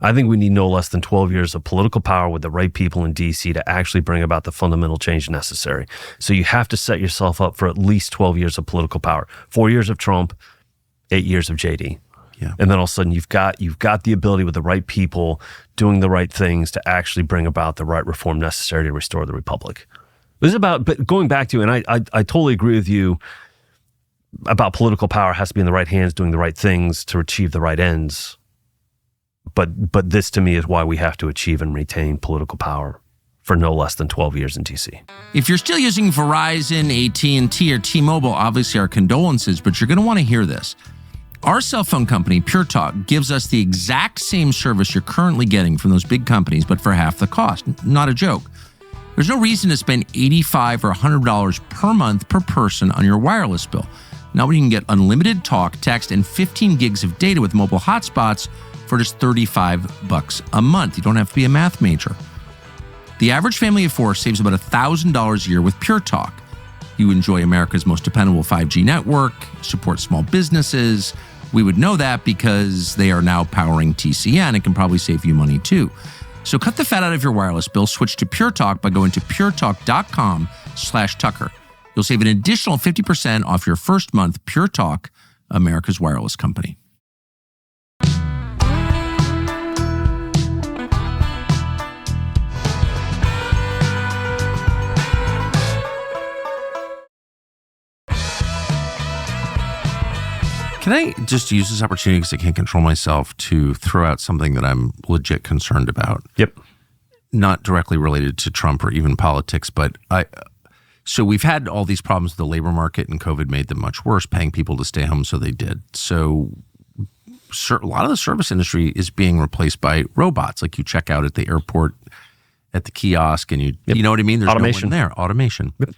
I think we need no less than 12 years of political power with the right people in DC to actually bring about the fundamental change necessary. So you have to set yourself up for at least 12 years of political power. 4 years of Trump, 8 years of JD. Yeah. And then all of a sudden you've got the ability with the right people doing the right things to actually bring about the right reform necessary to restore the republic. This is about, but going back to, and I totally agree with you about political power has to be in the right hands doing the right things to achieve the right ends. But this to me is why we have to achieve and retain political power for no less than 12 years in DC. If you're still using Verizon, AT&T, or T-Mobile, obviously our condolences, but you're going to want to hear this. Our cell phone company, Pure Talk, gives us the exact same service you're currently getting from those big companies, but for half the cost. Not a joke. There's no reason to spend $85 or $100 per month per person on your wireless bill. Now you can get unlimited talk, text, and 15 gigs of data with mobile hotspots for just $35 a month. You don't have to be a math major. The average family of four saves about $1,000 a year with Pure Talk. You enjoy America's most dependable 5G network, support small businesses. We would know that because they are now powering TCN and can probably save you money too. So cut the fat out of your wireless bill, switch to Pure Talk by going to puretalk.com/Tucker. You'll save an additional 50% off your first month. Pure Talk, America's wireless company. Can I just use this opportunity, because I can't control myself, to throw out something that I'm legit concerned about? Yep. Not directly related to Trump or even politics, but so we've had all these problems with the labor market, and COVID made them much worse, paying people to stay home, so they did. So a lot of the service industry is being replaced by robots. Like, you check out at the airport, at the kiosk, and you know what I mean? There's Automation. no one there. Automation. Yep.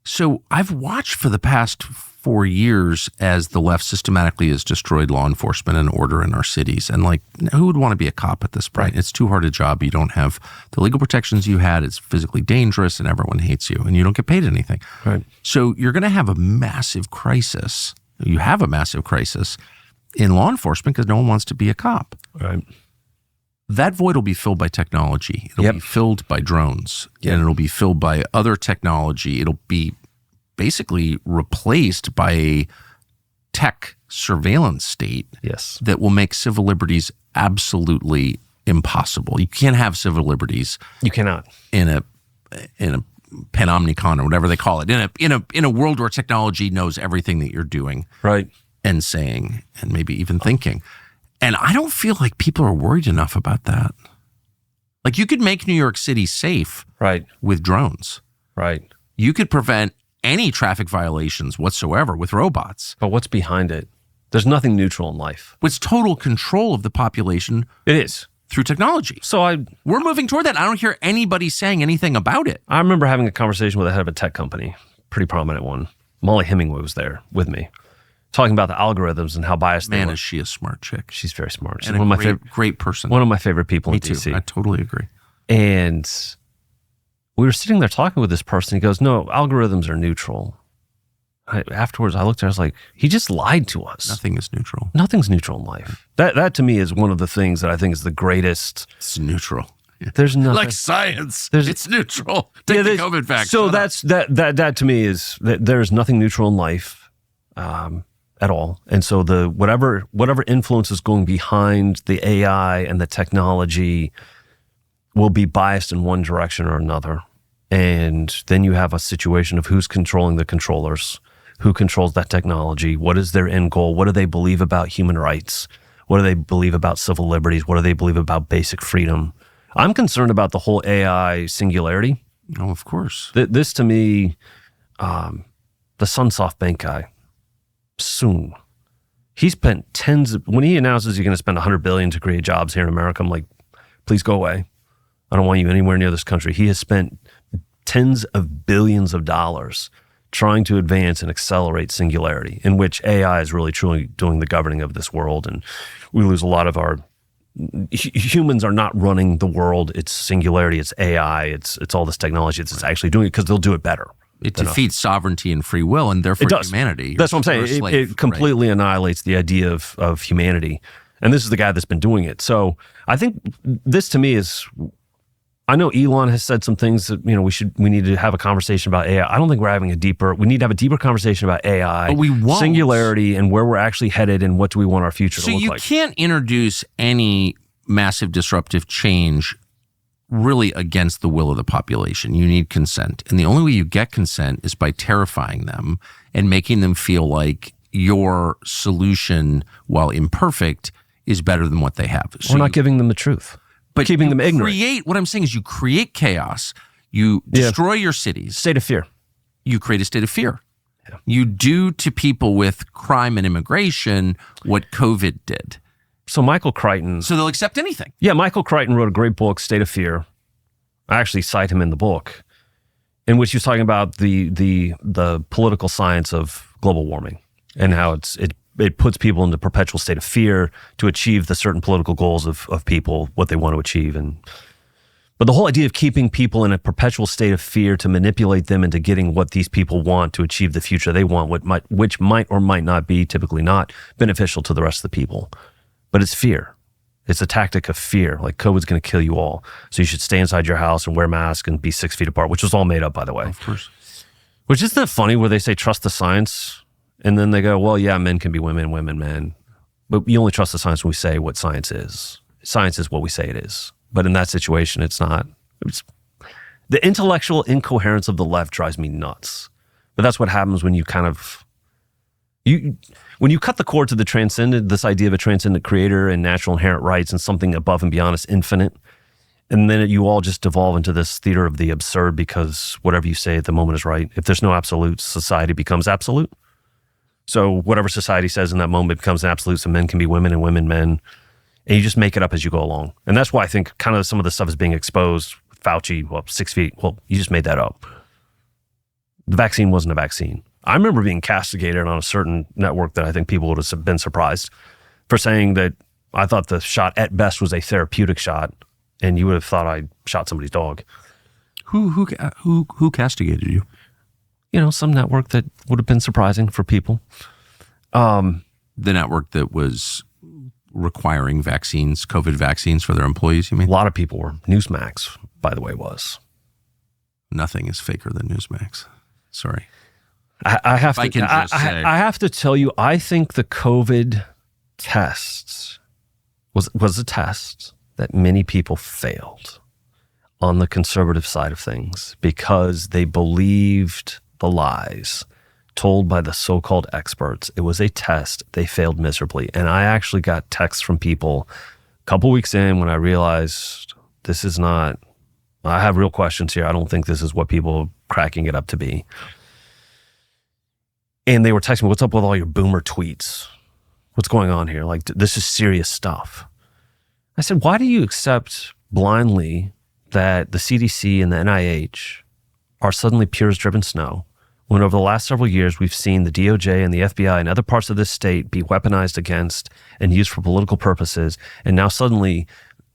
So I've watched for the past 4 years as the left systematically has destroyed law enforcement and order in our cities. And like, who would want to be a cop at this point? Right. It's too hard a job. You don't have the legal protections you had. It's physically dangerous, and everyone hates you, and you don't get paid anything. Right. So you're going to have a massive crisis. You have a massive crisis in law enforcement because no one wants to be a cop. Right. That void will be filled by technology. It'll be filled by drones, and it'll be filled by other technology. It'll be basically replaced by a tech surveillance state that will make civil liberties absolutely impossible. You can't have civil liberties. You cannot. In a panopticon or whatever they call it. In a world where technology knows everything that you're doing, right, and saying, and maybe even thinking. And I don't feel like people are worried enough about that. Like, you could make New York City safe, right, with drones. Right. You could prevent any traffic violations whatsoever with robots. But what's behind it? There's nothing neutral in life. It's total control of the population. It is. Through technology. So we're moving toward that. I don't hear anybody saying anything about it. I remember having a conversation with the head of a tech company, pretty prominent one. Molly Hemingway was there with me, talking about the algorithms and how biased they were. Man, is she a smart chick. She's very smart. She's and one of my great person. One of my favorite people in DC. DC. I totally agree. And we were sitting there talking with this person. He goes, no, algorithms are neutral. Afterwards, I looked at her, I was like, he just lied to us. Nothing is neutral. Nothing's neutral in life. That to me is one of the things that I think is the greatest. It's neutral. There's nothing. Like science. It's neutral. Take the COVID vaccine. So that to me is that there's nothing neutral in life at all. And so whatever influence is going behind the AI and the technology will be biased in one direction or another. And then you have a situation of who's controlling the controllers, who controls that technology, what is their end goal, what do they believe about human rights, what do they believe about civil liberties, what do they believe about basic freedom. I'm concerned about the whole AI singularity. Oh, of course. This to me, the SunSoft Bank guy, soon. He spent when he announces he's going to spend $100 billion to create jobs here in America, I'm like, please go away. I don't want you anywhere near this country. He has spent tens of billions of dollars trying to advance and accelerate singularity, in which AI is really truly doing the governing of this world. And we lose a lot of our humans are not running the world. It's singularity, it's AI, it's all this technology that's actually doing it because they'll do it better. It defeats sovereignty and free will, and therefore humanity. That's what I'm saying. It completely annihilates the idea of humanity. And this is the guy that's been doing it. So I think this to me is, I know Elon has said some things that, we need to have a conversation about AI. I don't think we need to have a deeper conversation about AI, but we won't. Singularity, and where we're actually headed and what do we want our future to look like. So you can't introduce any massive disruptive change really against the will of the population. You need consent. And the only way you get consent is by terrifying them and making them feel like your solution, while imperfect, is better than what they have. So we're not giving them the truth. But keeping them ignorant. What I'm saying is you create chaos. You destroy your cities. State of fear. You create a state of fear. Yeah. You do to people with crime and immigration what COVID did. So Michael Crichton. So they'll accept anything. Yeah, Michael Crichton wrote a great book, State of Fear. I actually cite him in the book, in which he was talking about the political science of global warming and how it puts people into perpetual state of fear to achieve the certain political goals of people, what they want to achieve. But the whole idea of keeping people in a perpetual state of fear to manipulate them into getting what these people want to achieve the future they want, which might or might not be, typically not, beneficial to the rest of the people. But it's fear. It's a tactic of fear. Like, COVID's going to kill you all, so you should stay inside your house and wear masks and be 6 feet apart, which was all made up, by the way. Of course. Which isn't that funny where they say trust the science, and then they go, well, yeah, men can be women, women men. But you only trust the science when we say what science is. Science is what we say it is. But in that situation, it's not. The intellectual incoherence of the left drives me nuts. But that's what happens when you kind of, when you cut the cord to the transcendent, this idea of a transcendent creator and natural inherent rights and something above and beyond is infinite. And then you all just devolve into this theater of the absurd because whatever you say at the moment is right. If there's no absolute, society becomes absolute. So whatever society says in that moment becomes an absolute. So men can be women and women men. And you just make it up as you go along. And that's why I think kind of some of the stuff is being exposed. Fauci, 6 feet. Well, you just made that up. The vaccine wasn't a vaccine. I remember being castigated on a certain network that I think people would have been surprised for saying that I thought the shot at best was a therapeutic shot, and you would have thought I shot somebody's dog. Who castigated you? You know, some network that would have been surprising for people. The network that was requiring vaccines, COVID vaccines for their employees, you mean? A lot of people were. Newsmax, by the way, was. Nothing is faker than Newsmax. Sorry. I have to tell you, I think the COVID tests was a test that many people failed on the conservative side of things because they believed the lies told by the so-called experts. It was a test. They failed miserably. And I actually got texts from people a couple weeks in when I realized this is not, I have real questions here. I don't think this is what people are cracking it up to be. And they were texting me, what's up with all your boomer tweets? What's going on here? Like, this is serious stuff. I said, why do you accept blindly that the CDC and the NIH are suddenly pure as driven snow when over the last several years we've seen the DOJ and the FBI and other parts of this state be weaponized against and used for political purposes, and now suddenly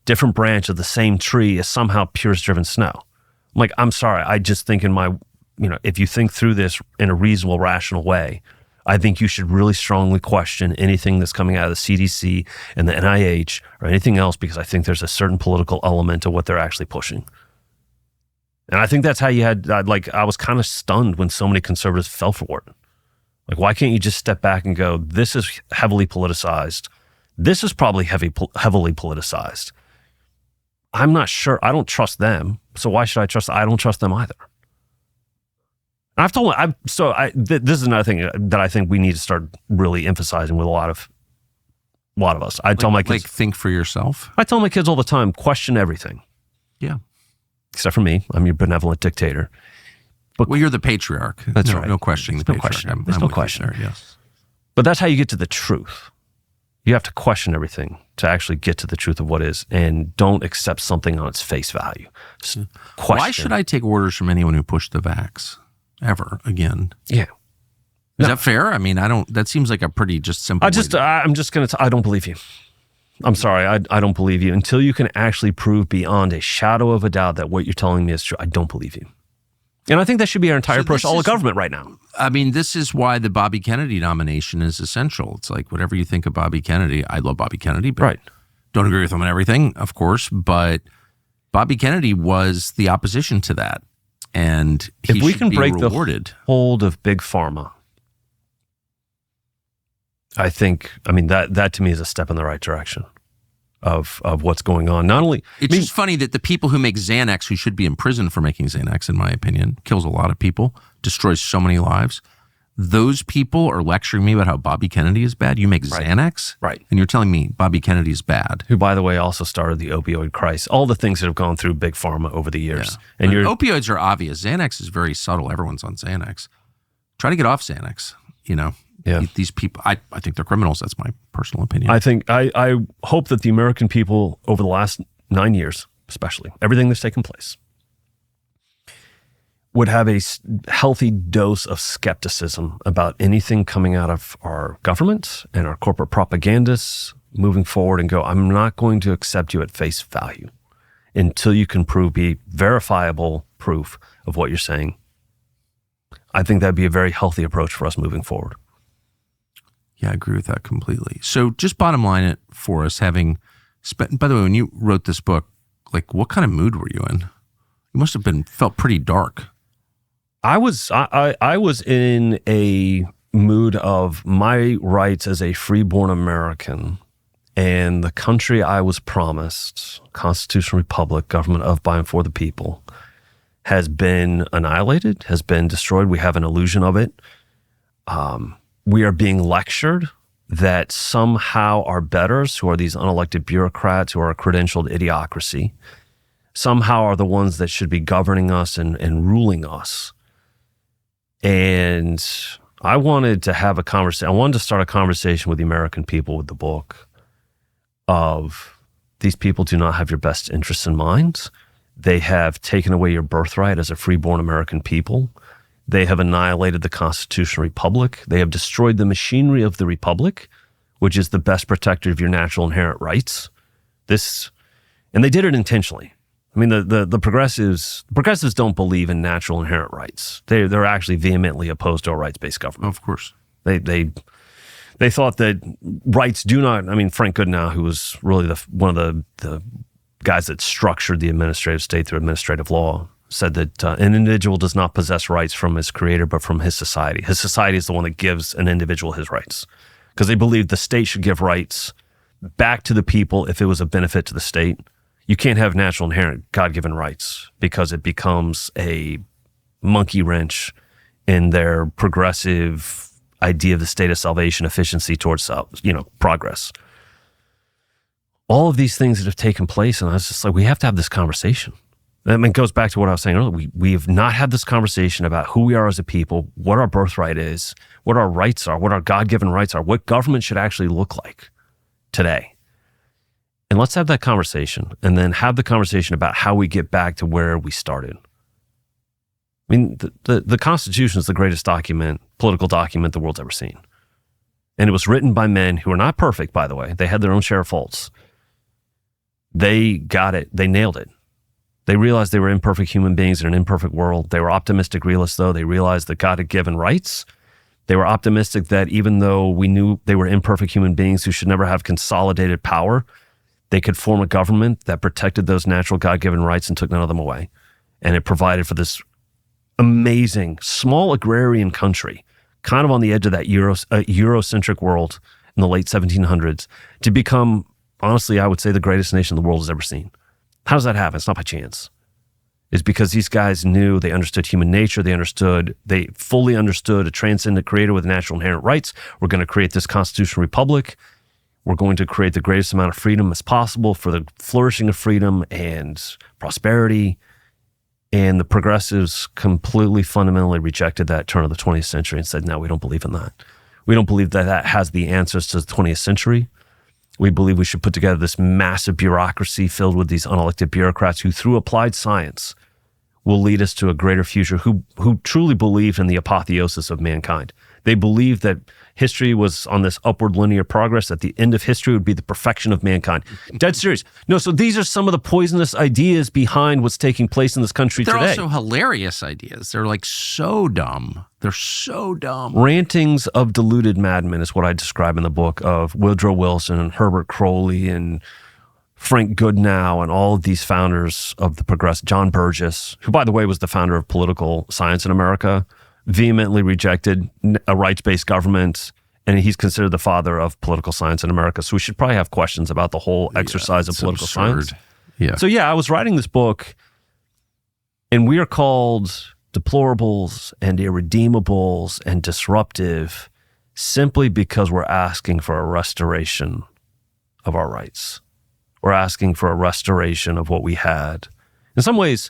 different branch of the same tree is somehow pure as driven snow? I'm like, I'm sorry, I just think if you think through this in a reasonable, rational way, I think you should really strongly question anything that's coming out of the CDC and the NIH or anything else, because I think there's a certain political element to what they're actually pushing. And I think that's how you had, I was kind of stunned when so many conservatives fell for it. Like, why can't you just step back and go, this is heavily politicized. This is probably heavily politicized. I'm not sure. I don't trust them. So why should I trust? I don't trust them either. And I've told them, this is another thing that I think we need to start really emphasizing with a lot of us. I tell my kids, think for yourself. I tell my kids all the time, question everything. Yeah. Except for me. I'm your benevolent dictator. But you're the patriarch. That's right. No questioning the patriarch. There's no question. There, yes. But that's how you get to the truth. You have to question everything to actually get to the truth of what is, and don't accept something on its face value. Why should I take orders from anyone who pushed the vax ever again? Yeah. Is that fair? I mean, that seems like a pretty just simple. I don't believe you. I'm sorry. I don't believe you until you can actually prove beyond a shadow of a doubt that what you're telling me is true. I don't believe you. And I think that should be our entire approach to all of government right now. I mean, this is why the Bobby Kennedy nomination is essential. It's like, whatever you think of Bobby Kennedy, I love Bobby Kennedy, but don't agree with him on everything, of course. But Bobby Kennedy was the opposition to that. And he if we can break rewarded. The hold of big pharma, I think, that to me is a step in the right direction of what's going on. Not only, it's just funny that the people who make Xanax, who should be in prison for making Xanax, in my opinion, kills a lot of people, destroys so many lives. Those people are lecturing me about how Bobby Kennedy is bad. You make Xanax? Right. And you're telling me Bobby Kennedy is bad. Who, by the way, also started the opioid crisis. All the things that have gone through big pharma over the years. Yeah. And opioids are obvious. Xanax is very subtle. Everyone's on Xanax. Try to get off Xanax, Yeah. These people, I think they're criminals. That's my personal opinion. I hope that the American people over the last 9 years, especially, everything that's taken place, would have a healthy dose of skepticism about anything coming out of our government and our corporate propagandists moving forward, and go, I'm not going to accept you at face value until you can be verifiable proof of what you're saying. I think that'd be a very healthy approach for us moving forward. Yeah, I agree with that completely. So just bottom line it for us, having spent, by the way, when you wrote this book, like, what kind of mood were you in? You must have felt pretty dark. I was in a mood of my rights as a freeborn American and the country I was promised, constitutional republic, government of, by, and for the people, has been annihilated, has been destroyed. We have an illusion of it. We are being lectured that somehow our betters, who are these unelected bureaucrats who are a credentialed idiocracy, somehow are the ones that should be governing us and ruling us. And I wanted to have a conversation. I wanted to start a conversation with the American people with the book of these people do not have your best interests in mind. They have taken away your birthright as a freeborn American people. They have annihilated the constitutional republic. They have destroyed the machinery of the republic, which is the best protector of your natural inherent rights. And they did it intentionally. I mean, the progressives don't believe in natural inherent rights. They're actually vehemently opposed to a rights-based government. Of course. They thought that rights do not. I mean, Frank Goodenow, who was really one of the guys that structured the administrative state through administrative law, said that an individual does not possess rights from his creator, but from his society. His society is the one that gives an individual his rights, because they believe the state should give rights back to the people if it was a benefit to the state. You can't have natural inherent God-given rights because it becomes a monkey wrench in their progressive idea of the state of salvation, efficiency towards progress. All of these things that have taken place, and I was just like, we have to have this conversation. I mean, it goes back to what I was saying earlier. We have not had this conversation about who we are as a people, what our birthright is, what our rights are, what our God-given rights are, what government should actually look like today. And let's have that conversation, and then have the conversation about how we get back to where we started. I mean, the Constitution is the greatest political document the world's ever seen. And it was written by men who are not perfect, by the way. They had their own share of faults. They got it. They nailed it. They realized they were imperfect human beings in an imperfect world. They were optimistic realists, though. They realized that God had given rights. They were optimistic that even though we knew they were imperfect human beings who should never have consolidated power, they could form a government that protected those natural God-given rights and took none of them away. And it provided for this amazing, small agrarian country, kind of on the edge of that Eurocentric world in the late 1700s, to become, honestly, I would say the greatest nation the world has ever seen. How does that happen? It's not by chance. It's because these guys knew, they understood human nature, they fully understood a transcendent creator with natural inherent rights. We're going to create this constitutional republic. We're going to create the greatest amount of freedom as possible for the flourishing of freedom and prosperity. And the progressives completely fundamentally rejected that turn of the 20th century and said, no, we don't believe in that. We don't believe that that has the answers to the 20th century. We believe we should put together this massive bureaucracy filled with these unelected bureaucrats who, through applied science, will lead us to a greater future, who truly believe in the apotheosis of mankind. They believe that history was on this upward linear progress, that the end of history would be the perfection of mankind. Dead serious. No, so these are some of the poisonous ideas behind what's taking place in this country today. They're also hilarious ideas. They're like so dumb. They're so dumb. Rantings of deluded madmen is what I describe in the book of Woodrow Wilson and Herbert Crowley and Frank Goodenow and all of these founders of the progressive, John Burgess, who, by the way, was the founder of political science in America, vehemently rejected a rights-based government, and he's considered the father of political science in America. So we should probably have questions about the whole exercise of political science. Yeah. So I was writing this book, and we are called deplorables and irredeemables and disruptive simply because we're asking for a restoration of our rights. We're asking for a restoration of what we had. In some ways,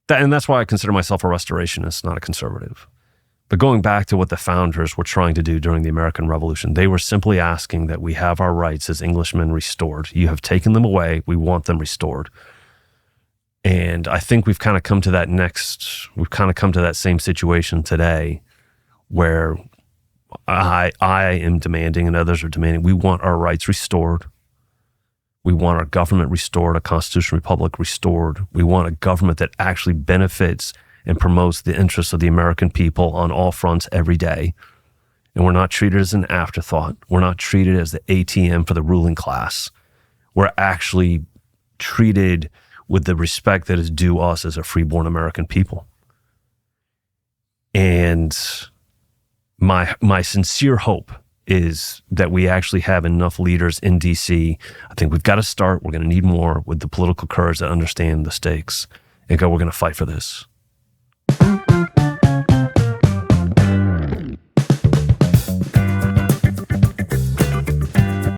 and that's why I consider myself a restorationist, not a conservative. But going back to what the founders were trying to do during the American Revolution, they were simply asking that we have our rights as Englishmen restored. You have taken them away. We want them restored. And I think we've kind of come to that same situation today where I am demanding and others are demanding, we want our rights restored. We want our government restored, a constitutional republic restored. We want a government that actually benefits and promotes the interests of the American people on all fronts every day. And we're not treated as an afterthought. We're not treated as the ATM for the ruling class. We're actually treated with the respect that is due us as a freeborn American people. And my sincere hope is that we actually have enough leaders in DC. I think we've got to start. We're going to need more with the political courage that understand the stakes and go, we're going to fight for this.